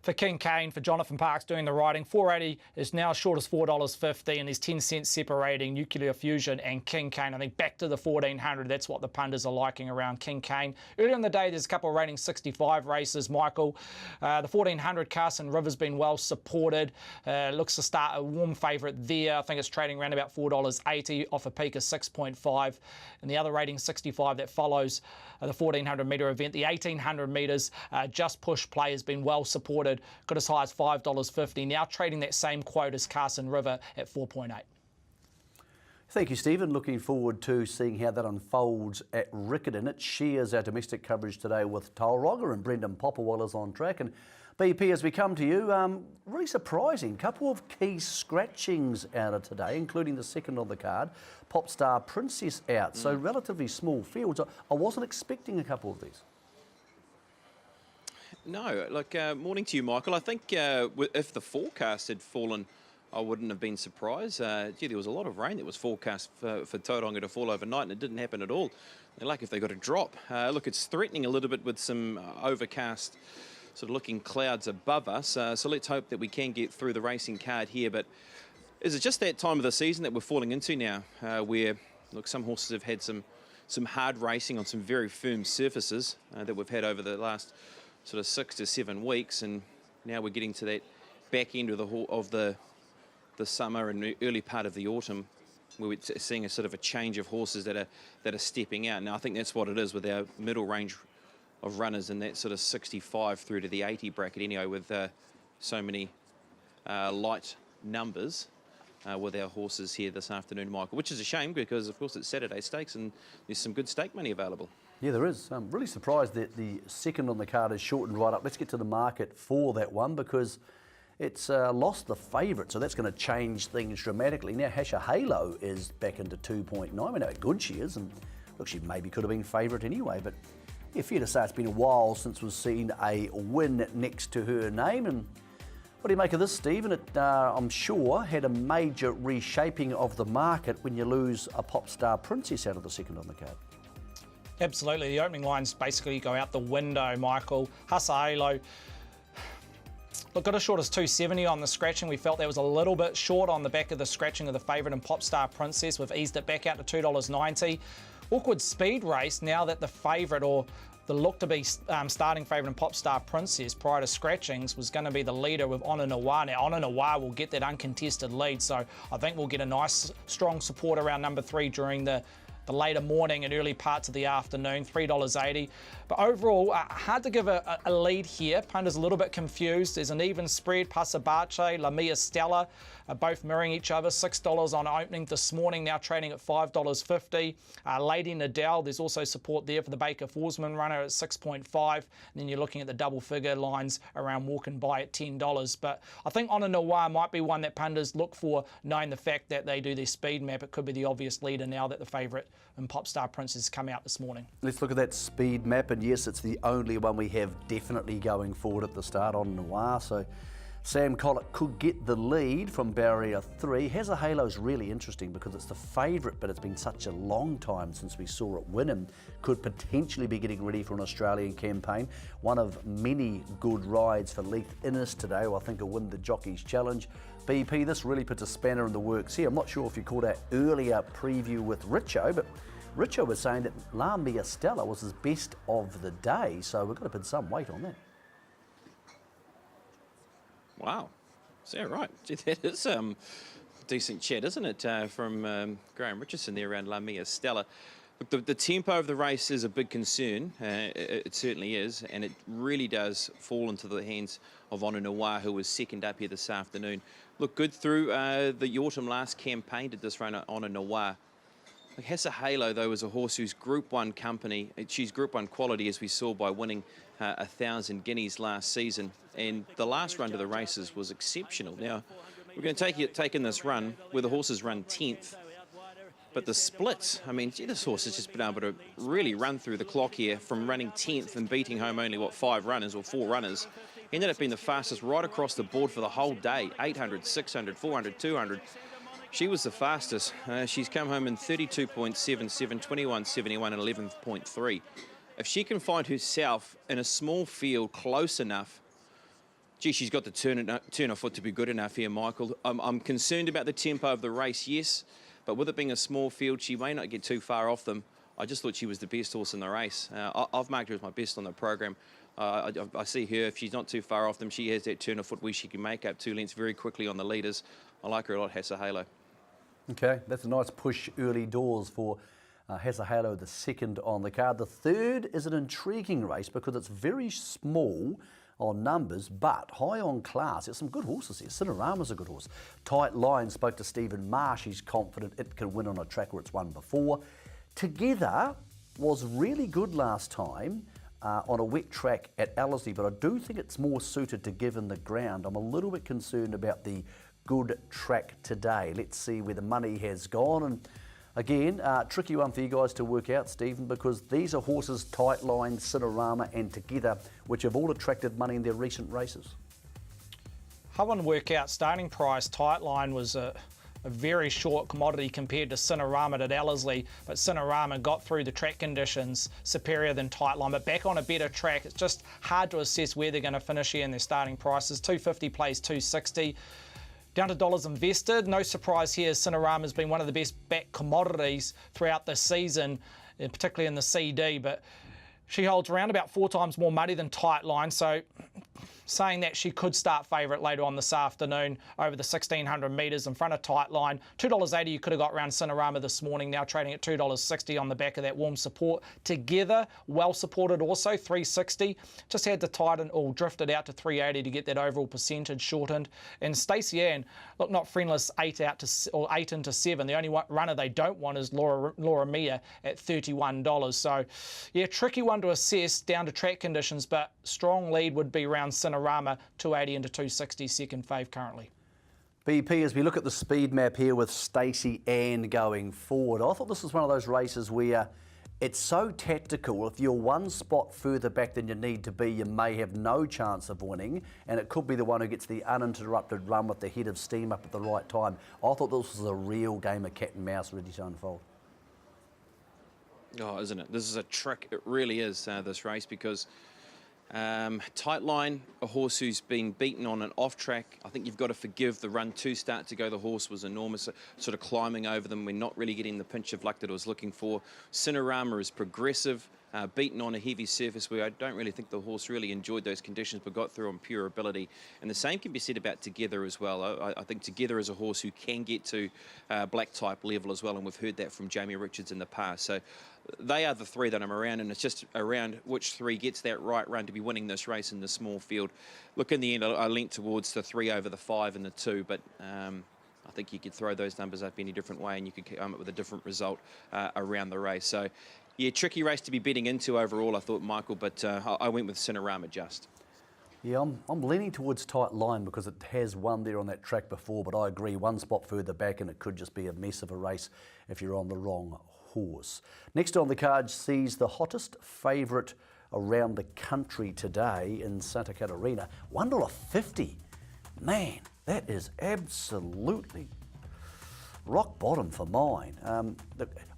for King Kane, for Jonathan Parks doing the riding. 480 is now as short as $4.50, and there's 10 cents separating Nuclear Fusion and King Kane. I think back to the 1400, that's what the punters are liking around King Kane. Earlier in the day, there's a couple of rating 65 races, Michael. The 1400, Carson River's been well supported. Looks to start a warm favourite there. I think it's trading around about $4.80 off a peak of 6.5. And the other rating 65 that follows the 1400 metre event, the 1800 metres, Just Push Play has been well supported. Got as high as $5.50, now trading that same quote as Carson River at 4.8. Thank you, Stephen. Looking forward to seeing how that unfolds at Riccarton. It shares our domestic coverage today with Tauranga, and Brendan Popperwaller's on track. And BP, as we come to you, really surprising. Couple of key scratchings out of today, including the second on the card, Popstar Princess out. So relatively small fields. I wasn't expecting a couple of these. No, look, morning to you, Michael. I think if the forecast had fallen, I wouldn't have been surprised. Gee, there was a lot of rain that was forecast for Tauranga to fall overnight, and it didn't happen at all. They're lucky if they got a drop. Look, it's threatening a little bit with some overcast sort of looking clouds above us. So let's hope that we can get through the racing card here. But is it just that time of the season that we're falling into now, where, look, some horses have had some hard racing on some very firm surfaces that we've had over the last sort of 6 to 7 weeks, and now we're getting to that back end of the summer and the early part of the autumn, where we're seeing a sort of a change of horses that are stepping out. Now I think that's what it is with our middle range of runners in that sort of 65 through to the 80 bracket anyway, with so many light numbers. with our horses here this afternoon, Michael, which is a shame because, of course, it's Saturday Stakes and there's some good stake money available. Yeah, there is. I'm really surprised that the second on the card is shortened right up. Let's get to the market for that one because it's lost the favourite, so that's going to change things dramatically. Now, Hasha Halo is back into 2.9. We know how good she is, and look, she maybe could have been favourite anyway, but yeah, fair to say it's been a while since we've seen a win next to her name. And what do you make of this, Stephen? It, I'm sure, had a major reshaping of the market when you lose a pop star princess out of the second on the card. Absolutely. The opening lines basically go out the window, Michael. Halo, look, got as short as 270 on the scratching. We felt that was a little bit short on the back of the scratching of the favourite and Pop Star Princess. We've eased it back out to $2.90. Awkward speed race now that the favourite, or the look to be starting favourite and Pop Star Princess prior to scratchings, was going to be the leader with Honor Noir. Now, Honor Noir will get that uncontested lead, so I think we'll get a nice, strong support around number 3 during the later morning and early parts of the afternoon, $3.80. But overall, hard to give a lead here. Punters a little bit confused. There's an even spread. Pasabache, La Mia Stella, both mirroring each other. $6 on opening this morning, now trading at $5.50. Lady Nadal, there's also support there for the Baker Forsman runner at 6.5. And then you're looking at the double figure lines around walking by at $10. But I think Honor Noir might be one that punters look for, knowing the fact that they do their speed map. It could be the obvious leader now that the favourite and Pop Star Princess come out this morning. Let's look at that speed map, and yes, it's the only one we have definitely going forward at the start on Noir, so Sam Collett could get the lead from barrier 3. Hazza Halo's really interesting because it's the favourite, but it's been such a long time since we saw it win, and could potentially be getting ready for an Australian campaign. One of many good rides for Leith Innes today, who I think will win the Jockeys Challenge. BP, this really puts a spanner in the works here. I'm not sure if you caught our earlier preview with Richo, but Richo was saying that La Mia Stella was his best of the day, so we've got to put some weight on that. Wow, is that right? Gee, that is decent chat, isn't it, from Graham Richardson there around La Mia Stella. Look, the tempo of the race is a big concern. It certainly is, and it really does fall into the hands of Honor Noir, who was second up here this afternoon. Looked good through the autumn last campaign, did this run Honor Noir. Hazza Halo, though, is a horse who's Group 1 company. She's Group 1 quality, as we saw by winning 1,000 guineas last season. And the last run to the races was exceptional. Now, we're going to take in this run where the horses run 10th. But the splits, I mean, gee, this horse has just been able to really run through the clock here from running 10th and beating home only, what, 5 runners or 4 runners. He ended up being the fastest right across the board for the whole day. 800, 600, 400, 200. She was the fastest. She's come home in 32.77, 21.71 and 11.3. If she can find herself in a small field close enough, gee, she's got the turn of foot to be good enough here, Michael. I'm concerned about the tempo of the race, yes, but with it being a small field, she may not get too far off them. I just thought she was the best horse in the race. I've marked her as my best on the program. I see her, if she's not too far off them, she has that turn of foot where she can make up 2 lengths very quickly on the leaders. I like her a lot, Hazza Halo. Okay, that's a nice push early doors for Hazza Halo, the second on the card. The third is an intriguing race because it's very small on numbers, but high on class. There's some good horses here. Cinerama's a good horse. Tight Line spoke to Stephen Marsh. He's confident it can win on a track where it's won before. Together was really good last time on a wet track at Ellerslie, but I do think it's more suited to Given the Ground. I'm a little bit concerned about the good track today. Let's see where the money has gone. And again, tricky one for you guys to work out, Stephen, because these are horses, Tight Line, Cinerama and Together, which have all attracted money in their recent races. I want to work out starting price. Tight Line was a very short commodity compared to Cinerama at Ellerslie, but Cinerama got through the track conditions superior than Tight Line, but back on a better track. It's just hard to assess where they're going to finish here in their starting prices. 250 plays 260. Down to dollars invested. No surprise here, Cinerama has been one of the best back commodities throughout the season, particularly in the CD, but she holds around about 4 times more money than Tight Line, so saying that she could start favourite later on this afternoon over the 1,600 metres in front of Tightline. $2.80 you could have got around Cinerama this morning, now trading at $2.60 on the back of that warm support. Together, well supported also, $3.60. Just had to tighten or drifted out to $3.80 to get that overall percentage shortened. And Stacey Ann, look, not friendless, 8 into 7. The only runner they don't want is Laura Mia at $31. So, yeah, tricky one to assess down to track conditions, but strong lead would be around Cinerama, 280 into 260, second fave currently. BP, as we look at the speed map here with Stacey Ann going forward, I thought this was one of those races where it's so tactical. If you're one spot further back than you need to be, you may have no chance of winning, and it could be the one who gets the uninterrupted run with the head of steam up at the right time. I thought this was a real game of cat and mouse ready to unfold. Oh, isn't it? This is a trick. It really is, this race, because Tightline, a horse who's been beaten on an off track. I think you've got to forgive the run to start to go. The horse was enormous, sort of climbing over them. We're not really getting the pinch of luck that I was looking for. Cinerama is progressive, beaten on a heavy surface where I don't really think the horse really enjoyed those conditions but got through on pure ability. And the same can be said about Together as well. I think Together is a horse who can get to black type level as well, and we've heard that from Jamie Richards in the past. So they are the three that I'm around, and it's just around which three gets that right run to be winning this race in the small field. Look, in the end, I leant towards the 3 over the 5 and the 2, but I think you could throw those numbers up any different way and you could come up with a different result around the race. So, yeah, tricky race to be betting into overall, I thought, Michael, but I went with Cinerama just. Yeah, I'm leaning towards Tightline because it has won there on that track before, but I agree, one spot further back and it could just be a mess of a race if you're on the wrong horse. Next on the card sees the hottest favourite around the country today in Santa Catarina, $1.50. Man, that is absolutely rock bottom for mine.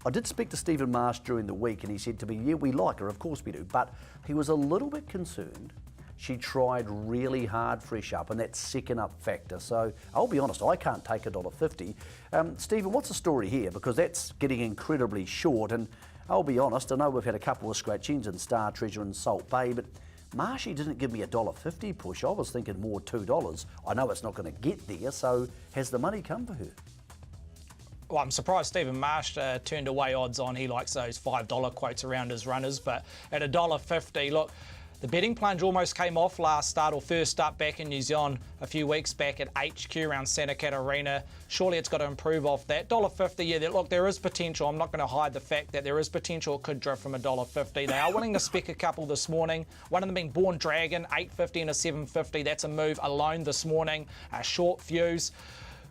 I did speak to Stephen Marsh during the week and he said to me, yeah, we like her, of course we do, but he was a little bit concerned. She tried really hard fresh up, and that second up factor. So I'll be honest, I can't take $1.50. Stephen, what's the story here? Because that's getting incredibly short, and I'll be honest, I know we've had a couple of scratchings in Star Treasure and Salt Bay, but Marshy didn't give me a $1.50 push. I was thinking more $2. I know it's not going to get there, so has the money come for her? Well, I'm surprised Stephen Marsh turned away odds on. He likes those $5 quotes around his runners, but at $1.50, look, the betting plunge almost came off last start or first up back in New Zealand a few weeks back at HQ around Santa Catarina. Surely it's got to improve off that. $1.50, yeah, look, there is potential. I'm not going to hide the fact that there is potential. It could drift from $1.50. They are willing to spec a couple this morning. One of them being Born Dragon, $8.50 and a $7.50. That's a move alone this morning. Short fuse.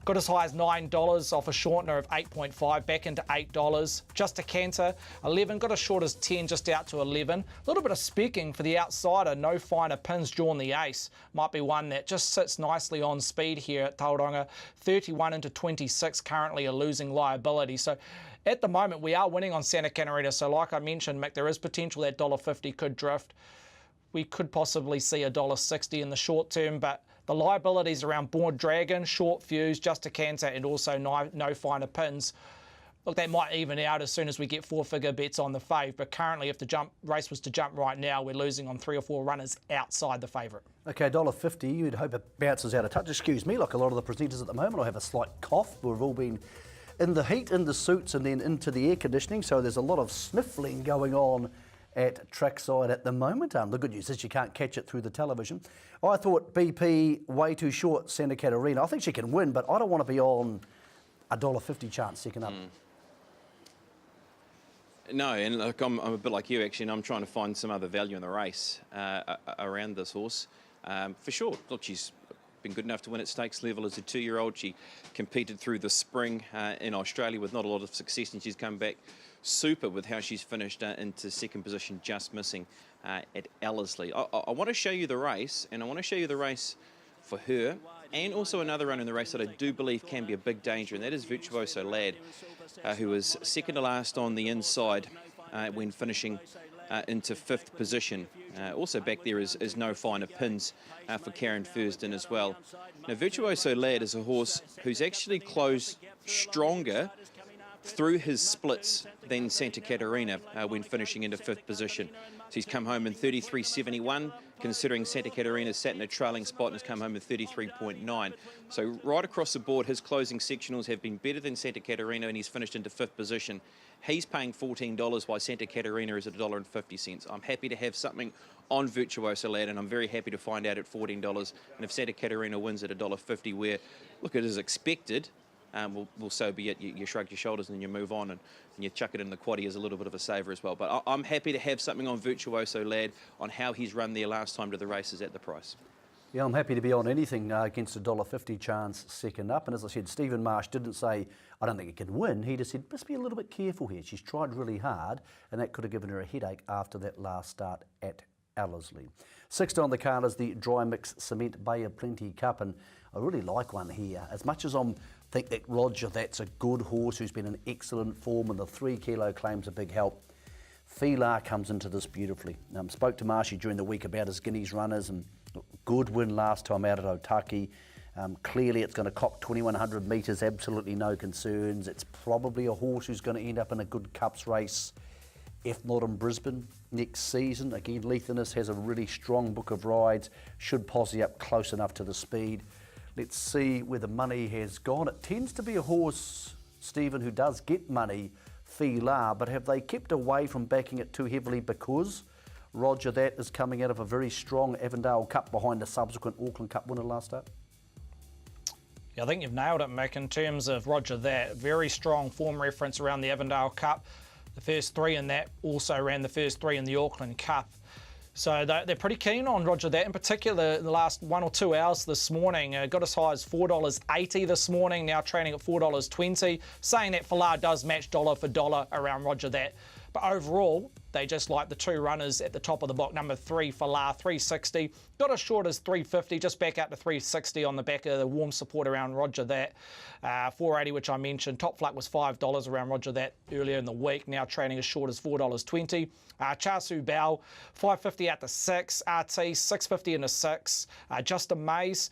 Got as high as $9 off a shortener of 8.5 back into $8. Just a canter, 11. Got as short as 10, just out to 11. A little bit of specking for the outsider. No finer pins, drawn the ace. Might be one that just sits nicely on speed here at Tauranga. 31 into 26, currently a losing liability. So at the moment, we are winning on Santa Catarina. So like I mentioned, Mick, there is potential that $1.50 could drift. We could possibly see $1.60 in the short term, but the liabilities around Born Dragon, short fuse, just a canter, and also no finer pins. Look, that might even out as soon as we get 4-figure bets on the fave, but currently if the race was to jump right now, we're losing on 3 or 4 runners outside the favourite. Okay, $1.50, you'd hope it bounces out of touch. Excuse me, like a lot of the presenters at the moment, I have a slight cough. We've all been in the heat, in the suits, and then into the air conditioning, so there's a lot of sniffling going on at trackside at the moment. The good news is you can't catch it through the television. I thought BP way too short, Santa Catarina. I think she can win, but I don't want to be on a $1.50 chance second up. No, and look, I'm a bit like you actually, and I'm trying to find some other value in the race around this horse. For sure, look, she's been good enough to win at stakes level as a 2-year-old. She competed through the spring in Australia with not a lot of success, and she's come back super with how she's finished into second position, just missing at Ellerslie. I want to show you the race, and I want to show you the race for her, and also another run in the race that I do believe can be a big danger, and that is Virtuoso Lad, who was second to last on the inside when finishing into 5th position. Also back there is No Finer Pins for Karen Fursden as well. Now, Virtuoso Lad is a horse who's actually closed stronger through his splits than Santa Catarina when finishing into 5th position. So he's come home in 33.71, considering Santa Catarina sat in a trailing spot and has come home in 33.9. So right across the board, his closing sectionals have been better than Santa Catarina, and he's finished into 5th position. He's paying $14 while Santa Catarina is at $1.50. I'm happy to have something on Virtuoso Lad, and I'm very happy to find out at $14. And if Santa Catarina wins at $1.50, where, look, it is expected, well, so be it. You shrug your shoulders and you move on, and you chuck it in the quaddie as a little bit of a saver as well. But I'm happy to have something on Virtuoso Lad on how he's run there last time to the races at the price. Yeah, I'm happy to be on anything against a $1.50 chance second up. And as I said, Stephen Marsh didn't say, I don't think he can win. He just said, just be a little bit careful here. She's tried really hard, and that could have given her a headache after that last start at Ellerslie. Sixth on the card is the Dry Mix Cement Bay of Plenty Cup, and I really like one here. As much as I think that Roger, that's a good horse who's been in excellent form, and the 3 kilo claim's a big help. Filar comes into this beautifully. Spoke to Marshy during the week about his Guineas runners, and good win last time out at Otaki. Clearly it's going to cop 2100 metres, absolutely no concerns. It's probably a horse who's going to end up in a good Cups race, if not in Brisbane next season. Again, Leithinus has a really strong book of rides, should posse up close enough to the speed. Let's see where the money has gone. It tends to be a horse, Stephen, who does get money, Filar, but have they kept away from backing it too heavily because Roger That is coming out of a very strong Avondale Cup behind the subsequent Auckland Cup winner last start? Yeah, I think you've nailed it, Mick, in terms of Roger That. Very strong form reference around the Avondale Cup. The first 3 in that also ran the first 3 in the Auckland Cup. So they're pretty keen on Roger That, in particular the last 1 or 2 hours this morning. Got as high as $4.80 this morning, now trading at $4.20, saying that Filar does match dollar for dollar around Roger That. But overall, they just like the 2 runners at the top of the block. Number 3, Filar, $3.60. Got as short as $3.50, just back out to $3.60 on the back of the warm support around Roger That. $4.80, which I mentioned. Top fluck was $5 around Roger That earlier in the week, now trading as short as $4.20. Chasu Bao, $5.50 out to 6. RT, $6.50 into 6. Just a Maze,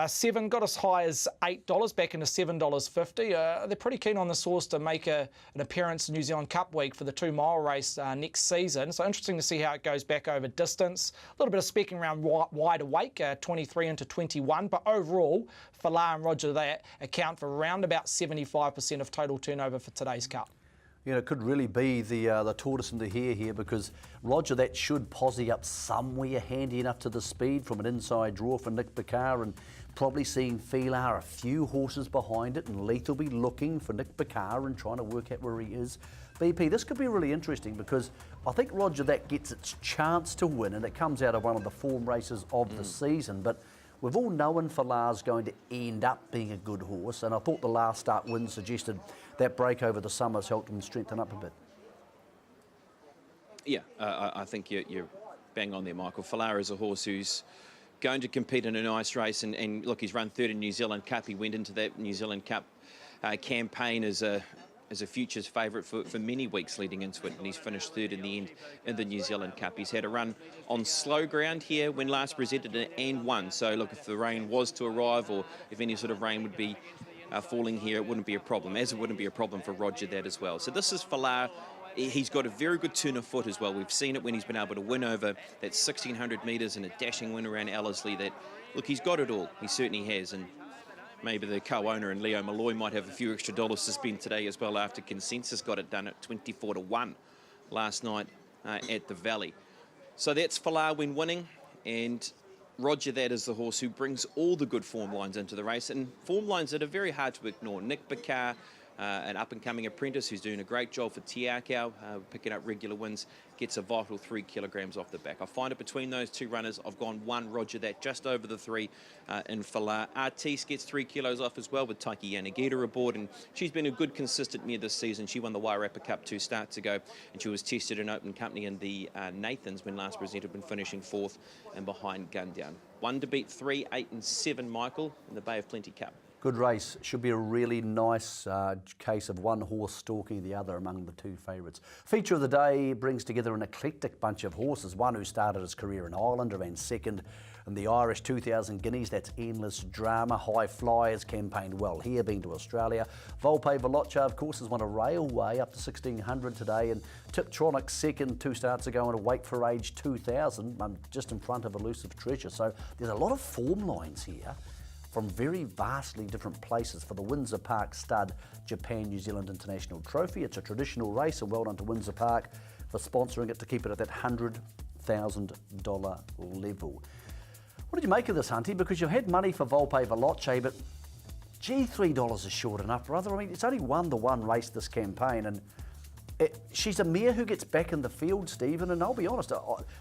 7 got as high as $8, back into $7.50. They're pretty keen on this horse to make an appearance in New Zealand Cup week for the 2 mile race next season. So interesting to see how it goes back over distance. A little bit of specking around wide awake, 23 into 21. But overall, Filar and Roger That account for around about 75% of total turnover for today's Cup. You know, it could really be the tortoise and the hare here, because Roger That should posse up somewhere handy enough to the speed from an inside draw for Nick Bakar, and probably seeing Filar a few horses behind it, and Leith will be looking for Nick Bakar and trying to work out where he is. BP, this could be really interesting, because I think Roger That gets its chance to win, and it comes out of one of the form races of the season, but we've all known Filar's going to end up being a good horse, and I thought the last start win suggested that break over the summers helped him strengthen up a bit. Yeah, I think you're bang on there, Michael. Filar is a horse who's going to compete in a nice race, and look, he's run 3rd in New Zealand Cup. He went into that New Zealand Cup campaign as a futures favourite for many weeks leading into it, and he's finished 3rd in the end in the New Zealand Cup. He's had a run on slow ground here when last presented and won. So look, if the rain was to arrive, or if any sort of rain would be falling here, it wouldn't be a problem, as it wouldn't be a problem for Roger That as well. So this is Filar. He's got a very good turn of foot as well. We've seen it when he's been able to win over that 1,600 metres and a dashing win around Ellerslie. That, look, he's got it all. He certainly has. And maybe the co-owner and Leo Malloy might have a few extra dollars to spend today as well, after Consensus got it done at 24-1 last night at the Valley. So that's Filar when winning, and Roger That is the horse who brings all the good form lines into the race, and form lines that are very hard to ignore. Nick Bakar, an up-and-coming apprentice who's doing a great job for Tiakau, picking up regular wins, gets a vital 3 kilograms off the back. I find it between those 2 runners, I've gone 1 Roger That, just over the 3 in Filar. Artis gets 3 kilos off as well with Taiki Yanagita aboard, and she's been a good consistent mare this season. She won the Wairarapa Cup 2 starts ago, and she was tested in open company in the Nathans when last presented, when finishing 4th and behind Gundown. 1 to beat 3, 8 and 7, Michael, in the Bay of Plenty Cup. Good race. Should be a really nice case of one horse stalking the other among the 2 favourites. Feature of the day brings together an eclectic bunch of horses. One who started his career in Ireland, ran 2nd, And the Irish 2000 Guineas, that's Endless Drama. High Flyers campaigned well here, been to Australia. Volpe Veloce, of course, has won a railway up to 1600 today, and Tiptronic second 2 starts ago in a Wait for Age 2000, just in front of Elusive Treasure. So there's a lot of form lines here from very vastly different places for the Windsor Park Stud Japan New Zealand International Trophy. It's a traditional race, and well done to Windsor Park for sponsoring it to keep it at that $100,000 level. What did you make of this, Hunty? Because you had money for Volpe Veloce, but gee, $3 is short enough, brother. I mean, it's only won the one race this campaign, and she's a mare who gets back in the field, Stephen, and I'll be honest,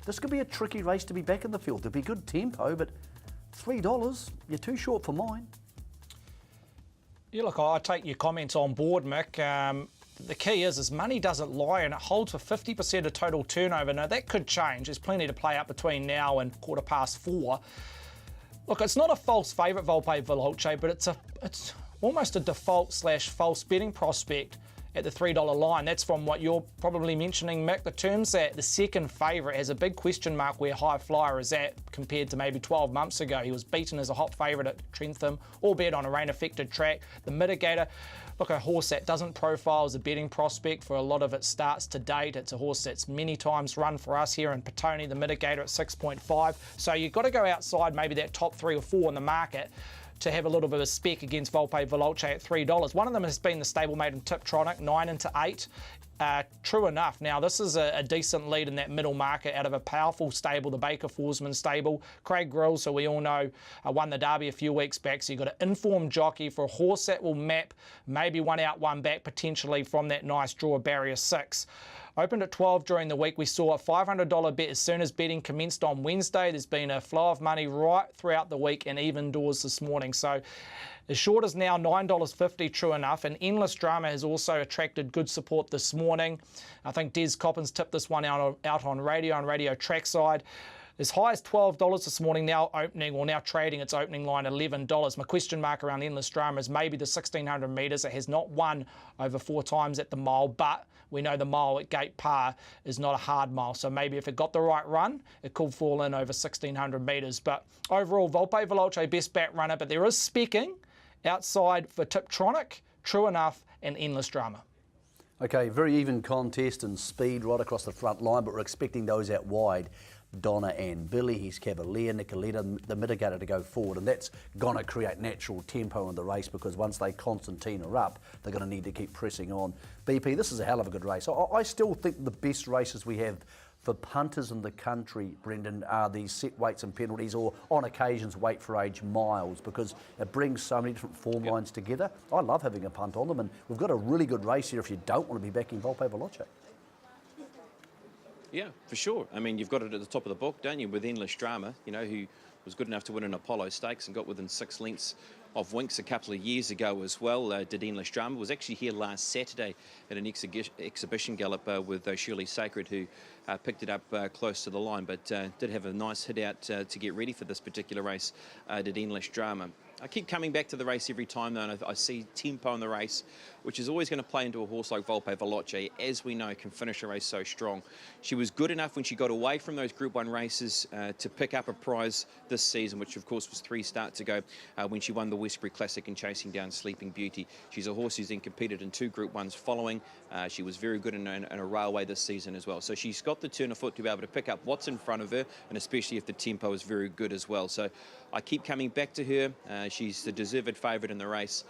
this could be a tricky race to be back in the field. There'll be good tempo, but $3, you're too short for mine. Yeah, look, I take your comments on board, Mick. The key is money doesn't lie, and it holds for 50% of total turnover. Now, that could change. There's plenty to play up between now and 4:15. Look, it's not a false favourite, Volpe Veloce, but it's almost a default / false betting prospect at the $3 line. That's from what you're probably mentioning, Mick. The terms that the second favourite has a big question mark where High Flyer is at compared to maybe 12 months ago. He was beaten as a hot favourite at Trentham, albeit on a rain-affected track. The Mitigator, look, a horse that doesn't profile as a betting prospect for a lot of its starts to date. It's a horse that's many times run for us here in Petone, the Mitigator at 6.5. So you've got to go outside maybe that top 3 or 4 in the market to have a little bit of spec against Volpe Veloce at $3. One of them has been the stablemate in Tiptronic, 9 into 8. True enough. Now, this is a decent lead in that middle market out of a powerful stable, the Baker Forsman stable. Craig Grills, who we all know won the Derby a few weeks back, so you've got an informed jockey for a horse that will map maybe one out, one back potentially from that nice draw barrier 6. Opened at 12 during the week. We saw a $500 bet as soon as betting commenced on Wednesday. There's been a flow of money right throughout the week and even doors this morning. So as short as now $9.50, true enough. And Endless Drama has also attracted good support this morning. I think Des Coppins tipped this one out on radio trackside. As high as $12 this morning, now trading its opening line $11. My question mark around the Endless Drama is maybe the 1600 metres. It has not won over 4 times at the mile, but we know the mile at Gate Par is not a hard mile. So maybe if it got the right run, it could fall in over 1600 metres. But overall, Volpe Veloce, best back runner, but there is specking outside for Tiptronic, True Enough, and Endless Drama. Okay, very even contest and speed right across the front line, but we're expecting those out wide. Donna and Billy, he's Cavalier, Nicoletta, the Mitigator to go forward, and that's going to create natural tempo in the race because once they Constantine are up, they're going to need to keep pressing on. BP, this is a hell of a good race. I still think the best races we have for punters in the country, Brendan, are these set weights and penalties, or on occasions Wait for Age miles, because it brings so many different form lines together. I love having a punt on them, and we've got a really good race here if you don't want to be backing Volpe Veloce. Yeah, for sure. I mean, you've got it at the top of the book, don't you, with Endless Drama, you know, who was good enough to win an Apollo Stakes and got within 6 lengths of Winks a couple of years ago as well. Did Endless Drama. Was actually here last Saturday at an exhibition gallop with Shirley Sacred, who picked it up close to the line, but did have a nice hit out to get ready for this particular race, did Endless Drama. I keep coming back to the race every time, though, and I see tempo in the race, which is always going to play into a horse like Volpe Veloce, as we know, can finish a race so strong. She was good enough when she got away from those Group 1 races to pick up a prize this season, which, of course, was 3 starts ago when she won the Westbury Classic and chasing down Sleeping Beauty. She's a horse who's then competed in 2 Group 1s following. She was very good in a railway this season as well. So she's got the turn of foot to be able to pick up what's in front of her, and especially if the tempo is very good as well. So I keep coming back to her. She's the deserved favourite in the race.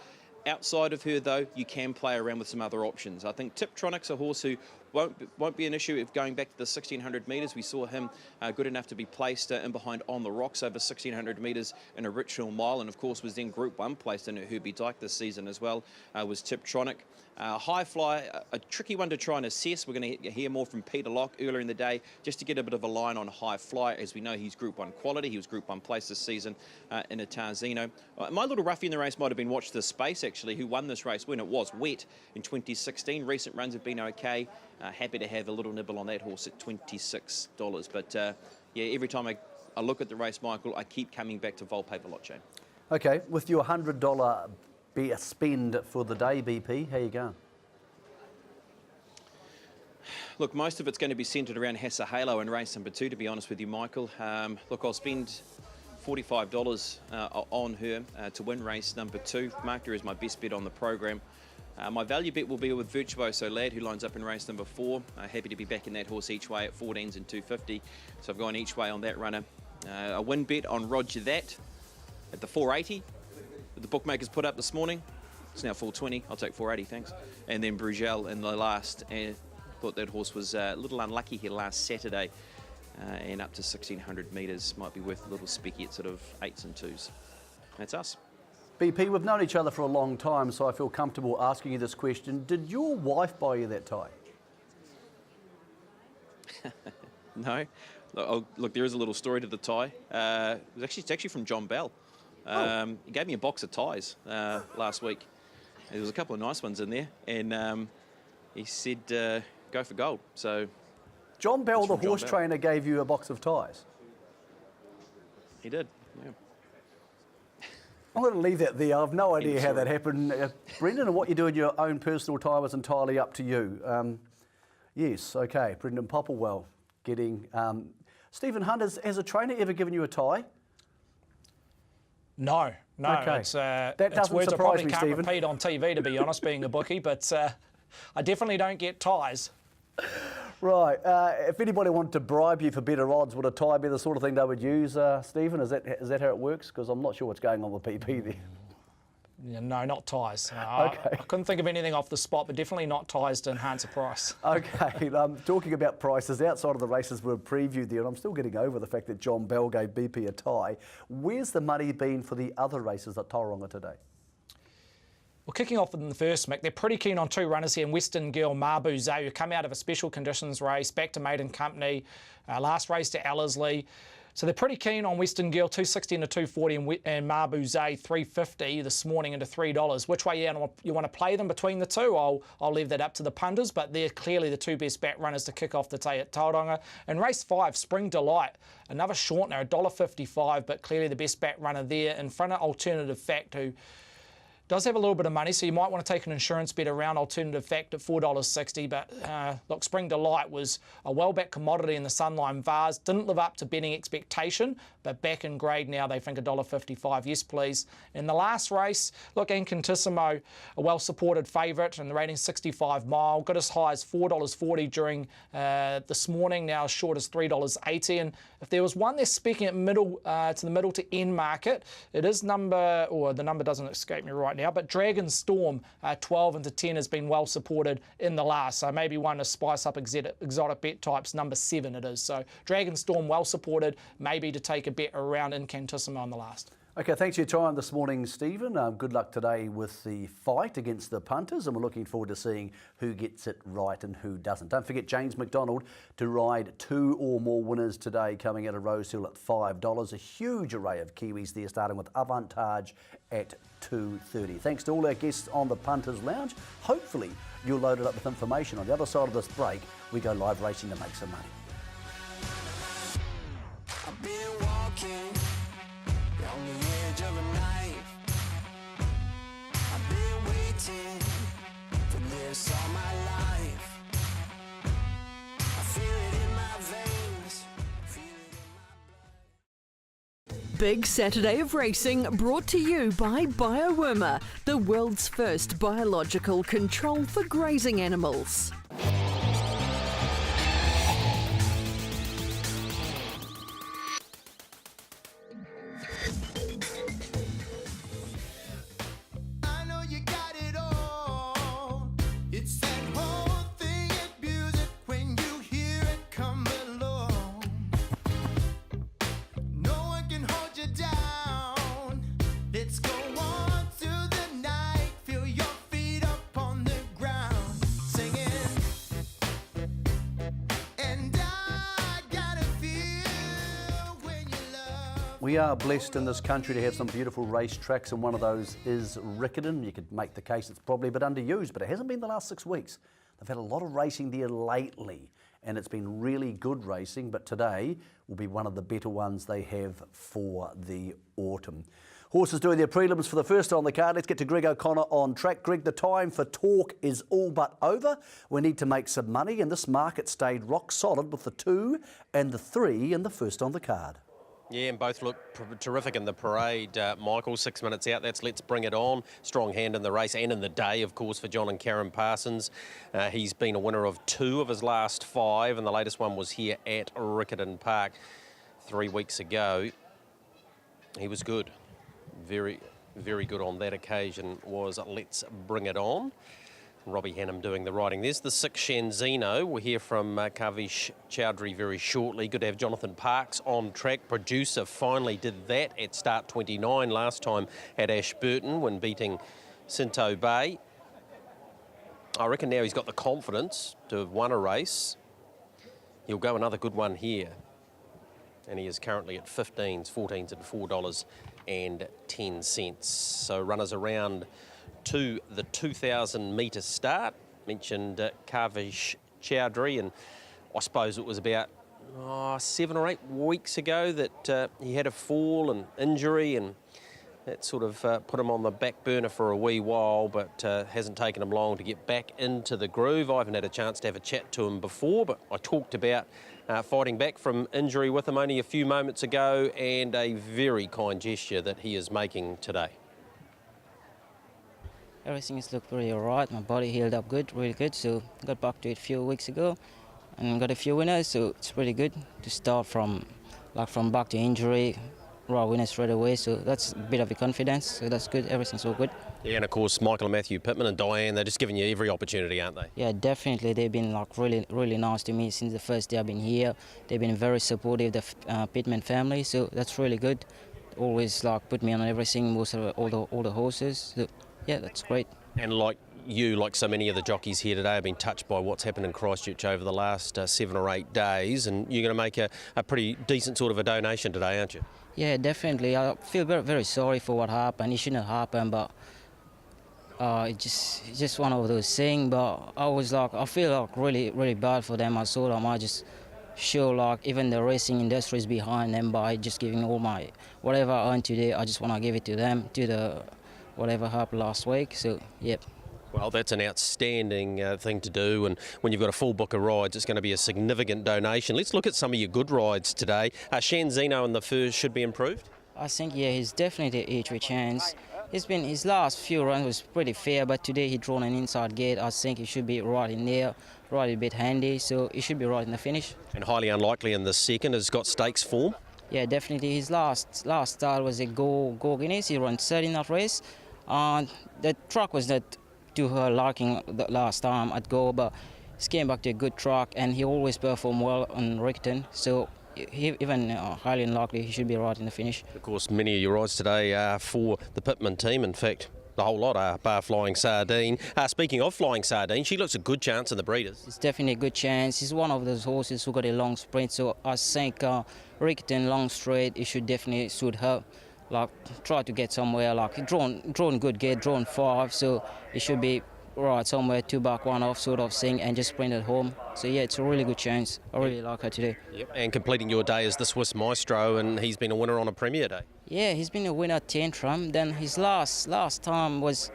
Outside of her, though, you can play around with some other options. I think Tiptronic's a horse who won't be an issue if going back to the 1600 metres. We saw him good enough to be placed in behind On the Rocks over 1600 metres in a Ritual Mile, and of course was then Group 1 placed in at Herbie Dyke this season as well, was Tiptronic. High Fly, a tricky one to try and assess. We're going to hear more from Peter Locke earlier in the day just to get a bit of a line on High Fly. As we know, he's Group 1 quality. He was Group 1 placed this season in a Tarzino. My little roughie in the race might have been Watch This Space, actually, who won this race when it was wet in 2016. Recent runs have been okay. Happy to have a little nibble on that horse at $26. But yeah, every time I look at the race, Michael, I keep coming back to Volpe Veloce. Okay, with your $100 spend for the day, BP, how you going? Look, most of it's going to be centred around Hasa Halo and race number 2, to be honest with you, Michael. Look, I'll spend $45 on her to win race number 2. Marked her as my best bet on the program. My value bet will be with Virtuoso Lad, who lines up in race number 4. Happy to be backing that horse each way at 14s and 250. So I've gone each way on that runner. A win bet on Roger That at the 480 that the bookmakers put up this morning. It's now 420. I'll take 480, thanks. And then Brugel in the last. Thought that horse was a little unlucky here last Saturday. And up to 1,600 metres might be worth a little specky at sort of 8s and 2s. That's us. BP, we've known each other for a long time, so I feel comfortable asking you this question. Did your wife buy you that tie? No. Look, there is a little story to the tie. It's actually from John Bell. He gave me a box of ties last week. There was a couple of nice ones in there, and he said, go for gold. So John Bell, the horse trainer, gave you a box of ties? He did, yeah. I'm going to leave that there. I've no idea how that happened. Brendan, and what you do in your own personal tie was entirely up to you. Yes, okay. Brendan Popplewell getting... Stephen Hunt, has a trainer ever given you a tie? No. Okay. It's, that it's doesn't words I surprise probably me, can't Stephen. repeat on TV, to be honest, being a bookie, but I definitely don't get ties. Right. If anybody wanted to bribe you for better odds, would a tie be the sort of thing they would use, Stephen? Is that how it works? Because I'm not sure what's going on with PP there. Yeah, no, not ties. Okay. I couldn't think of anything off the spot, but definitely not ties to enhance a price. Okay, talking about prices, outside of the races we've previewed there, and I'm still getting over the fact that John Bell gave BP a tie. Where's the money been for the other races at Tauranga today? Well, kicking off in the first, Mick, they're pretty keen on 2 runners here. Western Girl, Mabu Zay, who come out of a special conditions race, back to Maiden Company, last race to Ellerslie. So they're pretty keen on Western Girl, 260 into 240, and Mabu Zay, 350 this morning into $3. Which way you want to play them between the two? I'll leave that up to the punters, but they're clearly the 2 best back runners to kick off the day at Tauranga. And race 5, Spring Delight, another shortener, $1.55, but clearly the best back runner there in front of Alternative Fact, who does have a little bit of money, so you might want to take an insurance bet around Alternative Fact at $4.60. But look, Spring Delight was a well-backed commodity in the Sunline Vase. Didn't live up to betting expectation, but back in grade now, they think $1.55. Yes, please. In the last race, look, Incantissimo, a well-supported favourite, and the rating 65 mile. Got as high as $4.40 during this morning, now as short as $3.80. And if there was one they're speaking at to the middle to end market, it is the number doesn't escape me right now, but Dragon Storm, 12 into 10, has been well supported in the last. So maybe one to spice up exotic bet types, number 7 it is. So Dragon Storm well supported, maybe to take a bet around Incantissimo on the last. Okay, thanks for your time this morning, Stephen. Good luck today with the fight against the punters, and we're looking forward to seeing who gets it right and who doesn't. Don't forget James McDonald to ride 2 or more winners today coming out of Rosehill at $5. A huge array of Kiwis there, starting with Avantage at $2.30. Thanks to all our guests on the Punters Lounge. Hopefully you're loaded up with information. On the other side of this break, we go live racing to make some money. I've been walking on the edge of a knife. I've been waiting for this all my life. I feel it in my veins. Feel it in my blood. Big Saturday of Racing brought to you by Biowirma, the world's first biological control for grazing animals. I know you got it all. It's that whole thing at music when you hear it come along. No one can hold you down. Let's go on through the night. Feel your feet up on the ground, singing. And I gotta feel when you love. We are blessed in this country to have some beautiful race tracks, and one of those is Riccarton. You could make the case it's probably a bit underused, but it hasn't been the last 6 weeks. They've had a lot of racing there lately, and it's been really good racing, but today will be one of the better ones they have for the autumn. Horses doing their prelims for the first on the card. Let's get to Greg O'Connor on track. Greg, the time for talk is all but over. We need to make some money, and this market stayed rock solid with the 2 and the 3 in the first on the card. Yeah, and both look terrific in the parade. Michael, 6 minutes out. That's Let's Bring It On. Strong hand in the race and in the day, of course, for John and Karen Parsons. He's been a winner of 2 of his last 5, and the latest one was here at Riccarton Park 3 weeks ago. He was good. Very, very good on that occasion was Let's Bring It On. Robbie Hannam doing the riding. There's the 6 Shanzino. We'll hear from Kavish Chowdhury very shortly. Good to have Jonathan Parks on track. Producer finally did that at start 29 last time at Ashburton when beating Cinto Bay. I reckon now he's got the confidence to have won a race. He'll go another good one here. And he is currently at 15s, 14s and $4.10. So runners around to the 2,000 metre start. Mentioned Kavish Chowdhury, and I suppose it was about 7 or 8 weeks ago that he had a fall and injury, and that sort of put him on the back burner for a wee while, but hasn't taken him long to get back into the groove. I haven't had a chance to have a chat to him before, but I talked about fighting back from injury with him only a few moments ago, and a very kind gesture that he is making today. Everything has looked pretty alright. My body healed up good, really good. So got back to it a few weeks ago, and got a few winners. So it's pretty good to start from back to injury, raw winners straight away. So that's a bit of a confidence. So that's good. Everything's all good. Yeah, and of course Michael and Matthew Pittman and Diane, they're just giving you every opportunity, aren't they? Yeah, definitely. They've been really nice to me since the first day I've been here. They've been very supportive, the Pittman family. So that's really good. Always put me on everything, most of all the horses. So, yeah, that's great. And like so many of the jockeys here today, have been touched by what's happened in Christchurch over the last 7 or 8 days, and you're going to make a pretty decent sort of a donation today, aren't you? Yeah, definitely. I feel very, very sorry for what happened. It shouldn't have happened, but it's just one of those things. But I feel really, really bad for them. I saw them. I just show even the racing industry is behind them by just giving all my whatever I earned today. I just want to give it to them, to the whatever happened last week. So, yep. Well, that's an outstanding thing to do, and when you've got a full book of rides, it's going to be a significant donation. Let's look at some of your good rides today. Shanzino in the first should be improved? I think, yeah, he's definitely a each chance. His last few runs was pretty fair, but today he drawn an inside gate. I think he should be right in there, right a bit handy, so he should be right in the finish. And highly unlikely in the second, has got stakes form? Yeah, definitely. His last start was a Go Guinness. He ran third in that race. The track was not to her liking the last time at Go, but he came back to a good track, and he always performed well on Riccarton. So even highly unlikely, he should be right in the finish. Of course, many of your rides today are for the Pittman team. In fact, the whole lot are, bar Flying Sardine. Speaking of Flying Sardine, she looks a good chance in the breeders. It's definitely a good chance. He's one of those horses who got a long sprint, so I think Riccarton long straight, it should definitely suit her. Try to get somewhere, drawn good gate, drawn 5, so it should be right somewhere, 2 back, 1 off sort of thing, and just sprint at home. So yeah, it's a really good chance. I really like her today. Yep. And completing your day is the Swiss Maestro, and he's been a winner on a Premier Day. Yeah, he's been a winner at Tantrum. Then his last time was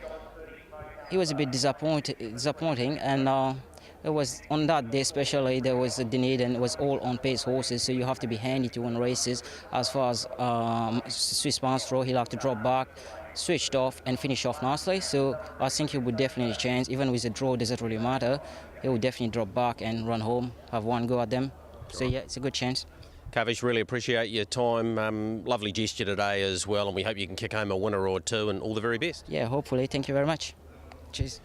a bit disappointing, and it was on that day especially there was a Dunedin, it was all on pace horses, so you have to be handy to win races. As far as Swiss Maestro, he liked to drop back, switched off and finish off nicely, so I think he would definitely chance. Even with a draw, doesn't really matter. He would definitely drop back and run home, have one go at them. So yeah, it's a good chance. Kavish, really appreciate your time. Lovely gesture today as well, and we hope you can kick home a winner or two, and all the very best. Yeah, hopefully. Thank you very much. Cheers.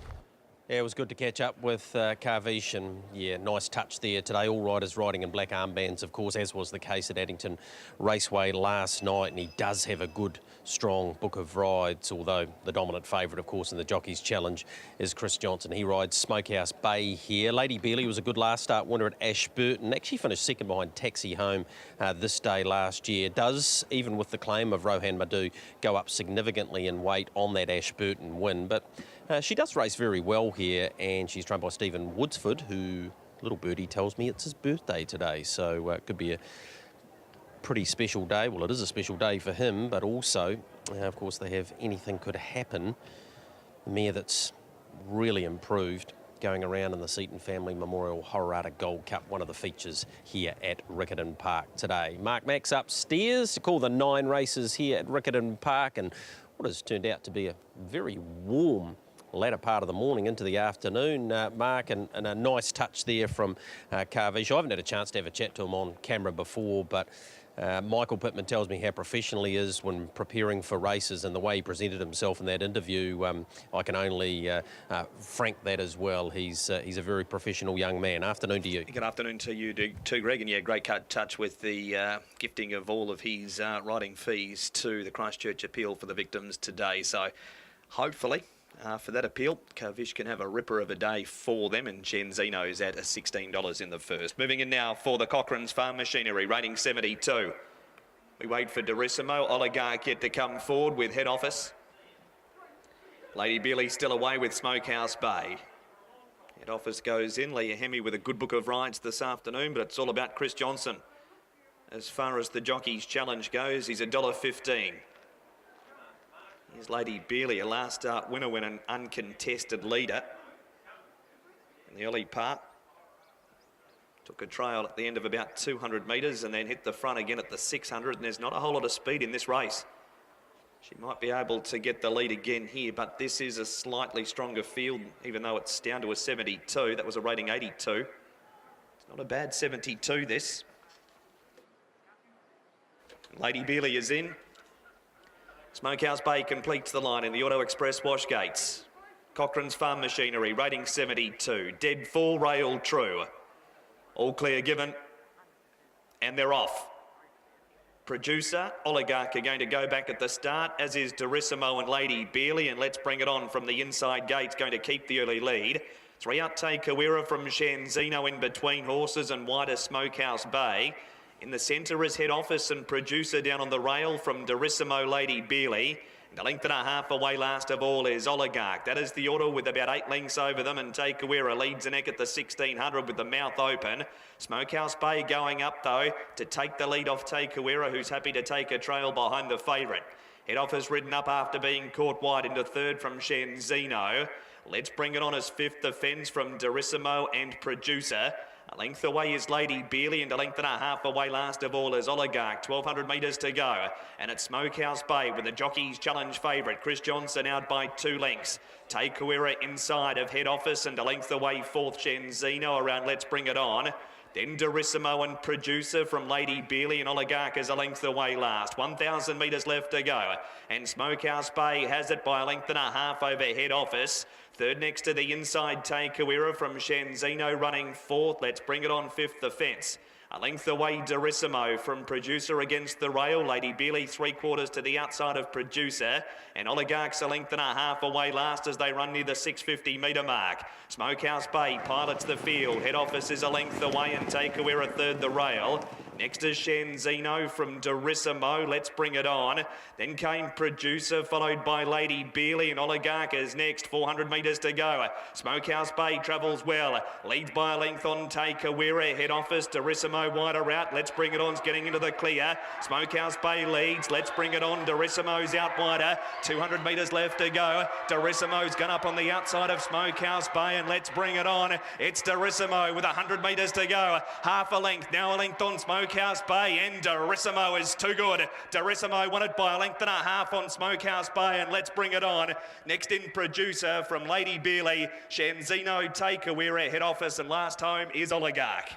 Yeah, it was good to catch up with Kavish, and yeah, nice touch there today. All riders riding in black armbands, of course, as was the case at Addington Raceway last night, and he does have a good, strong book of rides, although the dominant favourite, of course, in the Jockey's Challenge is Chris Johnson. He rides Smokehouse Bay here. Lady Bearley was a good last start winner at Ashburton, actually finished second behind Taxi Home this day last year. Does, even with the claim of Rohan Madhu, go up significantly in weight on that Ashburton win, but she does race very well here, and she's trained by Stephen Woodsford, who, little birdie tells me it's his birthday today, so it could be a pretty special day. Well, it is a special day for him, but also, of course, they have Anything Could Happen, the mare that's really improved going around in the Seaton Family Memorial Horata Gold Cup, one of the features here at Riccarton Park today. Mark Max upstairs to call the 9 races here at Riccarton Park, and what has turned out to be a very warm latter part of the morning into the afternoon, Mark, and a nice touch there from Carvish. I haven't had a chance to have a chat to him on camera before, but Michael Pittman tells me how professional he is when preparing for races, and the way he presented himself in that interview, I can only frank that as well. He's a very professional young man. Afternoon to you. Good afternoon to you too, Greg, and yeah, great touch with the gifting of all of his riding fees to the Christchurch appeal for the victims today. So hopefully for that appeal, Carvish can have a ripper of a day for them, and Genzino's at $16 in the first. Moving in now for the Cochrane's Farm Machinery, rating 72. We wait for Durissimo, Oligarch yet to come forward with head office. Lady Billy still away with Smokehouse Bay. Head office goes in. Leah Hemi with a good book of rides this afternoon, but it's all about Chris Johnson. As far as the Jockey's Challenge goes, he's $1.15. Here's Lady Bealey, a last start winner when an uncontested leader. In the early part, took a trail at the end of about 200 metres and then hit the front again at the 600, and there's not a whole lot of speed in this race. She might be able to get the lead again here, but this is a slightly stronger field, even though it's down to a 72. That was a rating 82. It's not a bad 72, this. Lady Bealey is in. Smokehouse Bay completes the line in the Auto Express wash gates. Cochrane's Farm Machinery, rating 72. Dead full, rail true. All clear given. And they're off. Producer, Oligarch are going to go back at the start, as is Durissimo and Lady Bealey, and Let's Bring It On from the inside gates, going to keep the early lead. 3 out Te Kawira from Genzino in between horses and wider Smokehouse Bay. In the centre is head office and Producer down on the rail from Durissimo, Lady Bealey. And a length and a half away last of all is Oligarch. That is the order with about 8 lengths over them, and Te Kawira leads the neck at the 1600 with the mouth open. Smokehouse Bay going up though to take the lead off Te Kawira, who's happy to take a trail behind the favourite. Head office ridden up after being caught wide into third from Genzino. Let's Bring It On as fifth defence from Durissimo and Producer. A length away is Lady Bealey, and a length and a half away last of all is Oligarch. 1,200 metres to go. And it's Smokehouse Bay with the Jockey's Challenge favourite. Chris Johnson out by 2 lengths. Te Kawira inside of head office, and a length away fourth Genzino around Let's Bring It On. Then Durissimo and Producer from Lady Bealey, and Oligarch is a length away last. 1,000 metres left to go. And Smokehouse Bay has it by a length and a half over head office. Third next to the inside, Te Kawira from Genzino running fourth. Let's Bring It On fifth defence. A length away, Durissimo from Producer against the rail. Lady Bealey 3/4 to the outside of Producer. And Oligarch's a length and a half away last as they run near the 650 metre mark. Smokehouse Bay pilots the field. Head office is a length away, and Te Kawira third the rail. Next is Genzino from Durissimo. Let's Bring It On. Then came Producer, followed by Lady Bealey, and Oligarch is next. 400 metres to go. Smokehouse Bay travels well. Leads by a length on Te Kawira. Head office, Durissimo wider out. Let's Bring It On's getting into the clear. Smokehouse Bay leads. Let's Bring It On. Durissimo's out wider. 200 metres left to go. Durissimo's gone up on the outside of Smokehouse Bay, and Let's Bring It On. It's Durissimo with 100 metres to go. Half a length. Now a length on Smokehouse Bay, and Durissimo is too good. Durissimo won it by a length and a half on Smokehouse Bay, and Let's Bring It On. Next in Producer from Lady Bealey. Genzino, Te Kawira, head office, and last home is Oligarch.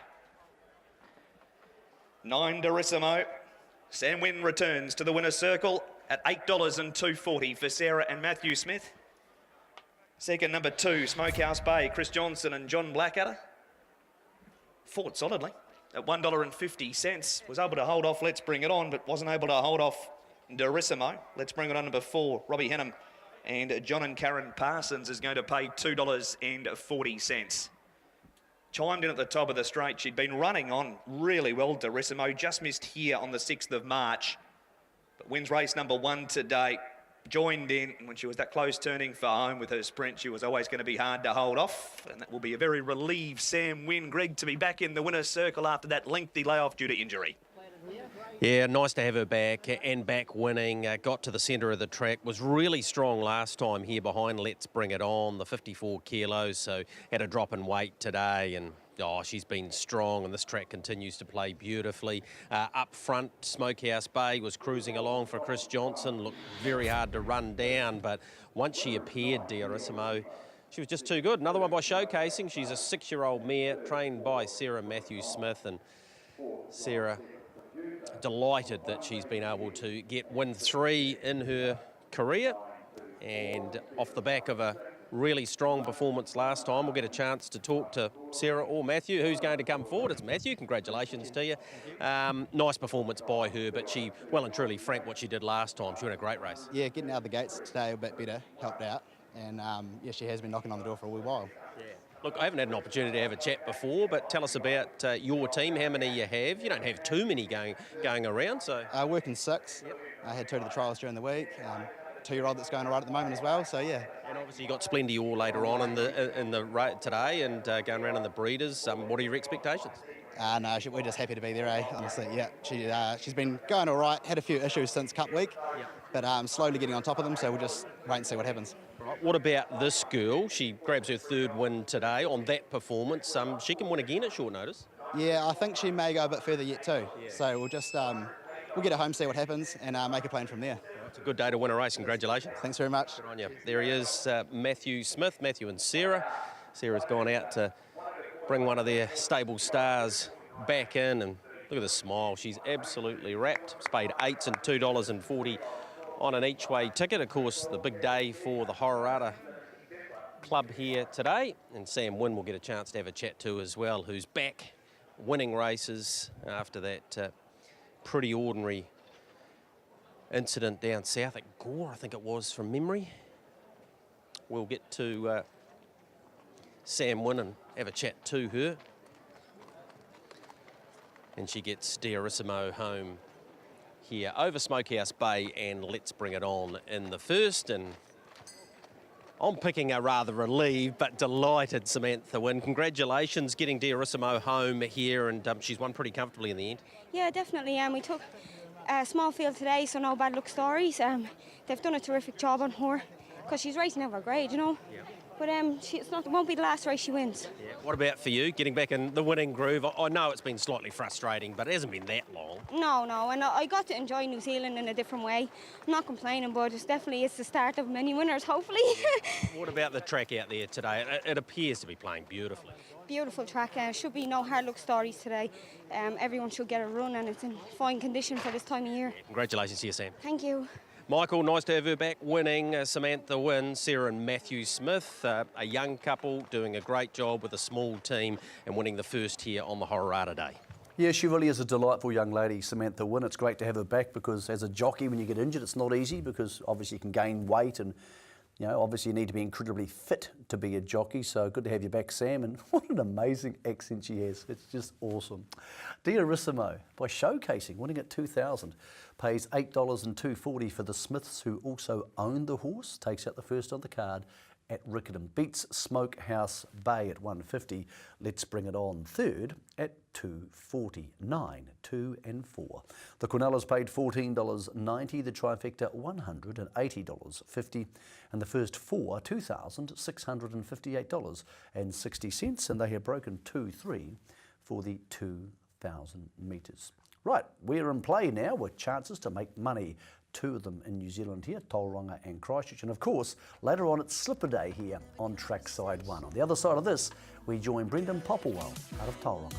9 Durissimo. Sam Wynn returns to the winner's circle at $8 and $2.40 for Sarah and Matthew Smith. Second, number 2, Smokehouse Bay, Chris Johnson and John Blackadder. Fought solidly at $1.50. Was able to hold off Let's Bring It On, but wasn't able to hold off Durissimo. Let's Bring It On number 4, Robbie Henham and John and Karen Parsons is going to pay $2.40. Chimed in at the top of the straight. She'd been running on really well, Durissimo. Just missed here on the 6th of March. But wins race number 1 today. Joined in when she was that close turning for home with her sprint. She was always going to be hard to hold off. And that will be a very relieved Sam Wynn, Greg, to be back in the winner's circle after that lengthy layoff due to injury. Yeah, nice to have her back and back winning. Got to the centre of the track. Was really strong last time here behind Let's Bring It On, the 54 kilos. So had a drop in weight today and she's been strong, and this track continues to play beautifully. Up front, Smokehouse Bay was cruising along for Chris Johnson. Looked very hard to run down, but once she appeared, Diarissimo, she was just too good. Another one by Showcasing. She's a 6-year-old mare trained by Sarah Matthews-Smith, and Sarah delighted that she's been able to get win 3 in her career, and off the back of a really strong performance last time. We'll get a chance to talk to Sarah or Matthew. Who's going to come forward? It's Matthew. Congratulations to you. Nice performance by her, but she well and truly franked what she did last time. She won a great race. Yeah, getting out of the gates today a bit better helped out, and yeah, she has been knocking on the door for a wee while. Yeah. Look, I haven't had an opportunity to have a chat before, but tell us about your team, how many you have. You don't have too many going around, so... Working 6. Yep. I had 2 to the trials during the week. 2-year-old that's going all right at the moment as well, so yeah. And obviously you got Splendy all later on in the race today, and going around in the breeders. What are your expectations? No, we're just happy to be there, honestly. Yeah, she's been going all right, had a few issues since Cup Week, but slowly getting on top of them, so we'll just wait and see what happens. Right. What about this girl? She grabs her 3rd win today on that performance. She can win again at short notice. Yeah, I think she may go a bit further yet too. Yeah. So we'll just we'll get her home, see what happens, and make a plan from there. It's a good day to win a race. Congratulations. Thanks very much. Good on you. There he is, Matthew Smith, Matthew and Sarah. Sarah's gone out to bring one of their stable stars back in, and look at the smile. She's absolutely wrapped. It's paid 8s and $2.40 on an each-way ticket. Of course, the big day for the Hororata Club here today, and Sam Wynn will get a chance to have a chat to as well, who's back winning races after that pretty ordinary incident down south at Gore, I think it was, from memory. We'll get to Sam Wynn and have a chat to her. And she gets Diarissimo home here over Smokehouse Bay and Let's Bring It On in the first. And I'm picking a rather relieved but delighted Samantha Wynn. Congratulations getting Diarissimo home here, and she's won pretty comfortably in the end. Yeah, definitely. We took a small field today, so no bad luck stories. They've done a terrific job on her because she's racing over grade, you know. Yeah. But it won't be the last race she wins. Yeah. What about for you, getting back in the winning groove? I know it's been slightly frustrating, but it hasn't been that long. No, and I got to enjoy New Zealand in a different way. I'm not complaining, but it's the start of many winners, hopefully. Yeah. What about the track out there today? It appears to be playing beautifully. Beautiful track. Should be no hard luck stories today. Everyone should get a run, and it's in fine condition for this time of year. Yeah, congratulations to you, Sam. Thank you. Michael, nice to have her back winning. Samantha Wynn, Sarah and Matthew Smith, a young couple doing a great job with a small team and winning the first here on the Hororata Day. Yeah, she really is a delightful young lady, Samantha Wynn. It's great to have her back because as a jockey, when you get injured, it's not easy because obviously you can gain weight and obviously you need to be incredibly fit to be a jockey. So good to have you back, Sam. And what an amazing accent she has. It's just awesome. Diarissimo, by Showcasing, winning at 2,000, pays $8 and $2.40 for the Smiths, who also own the horse. Takes out the first on the card at Riccarton. Beats Smokehouse Bay at $1.50. Let's Bring It On third at $2.40. 9, 2 and 4. The Cornellas paid $14.90. The Trifecta $180.50. And the first 4, $2,658.60. And they have broken 2-3 for the 2,000 metres. Right, we're in play now with chances to make money. 2 of them in New Zealand here, Tauranga and Christchurch. And of course, later on it's Slipper Day here on Trackside 1. On the other side of this, we join Brendan Popplewell out of Tauranga.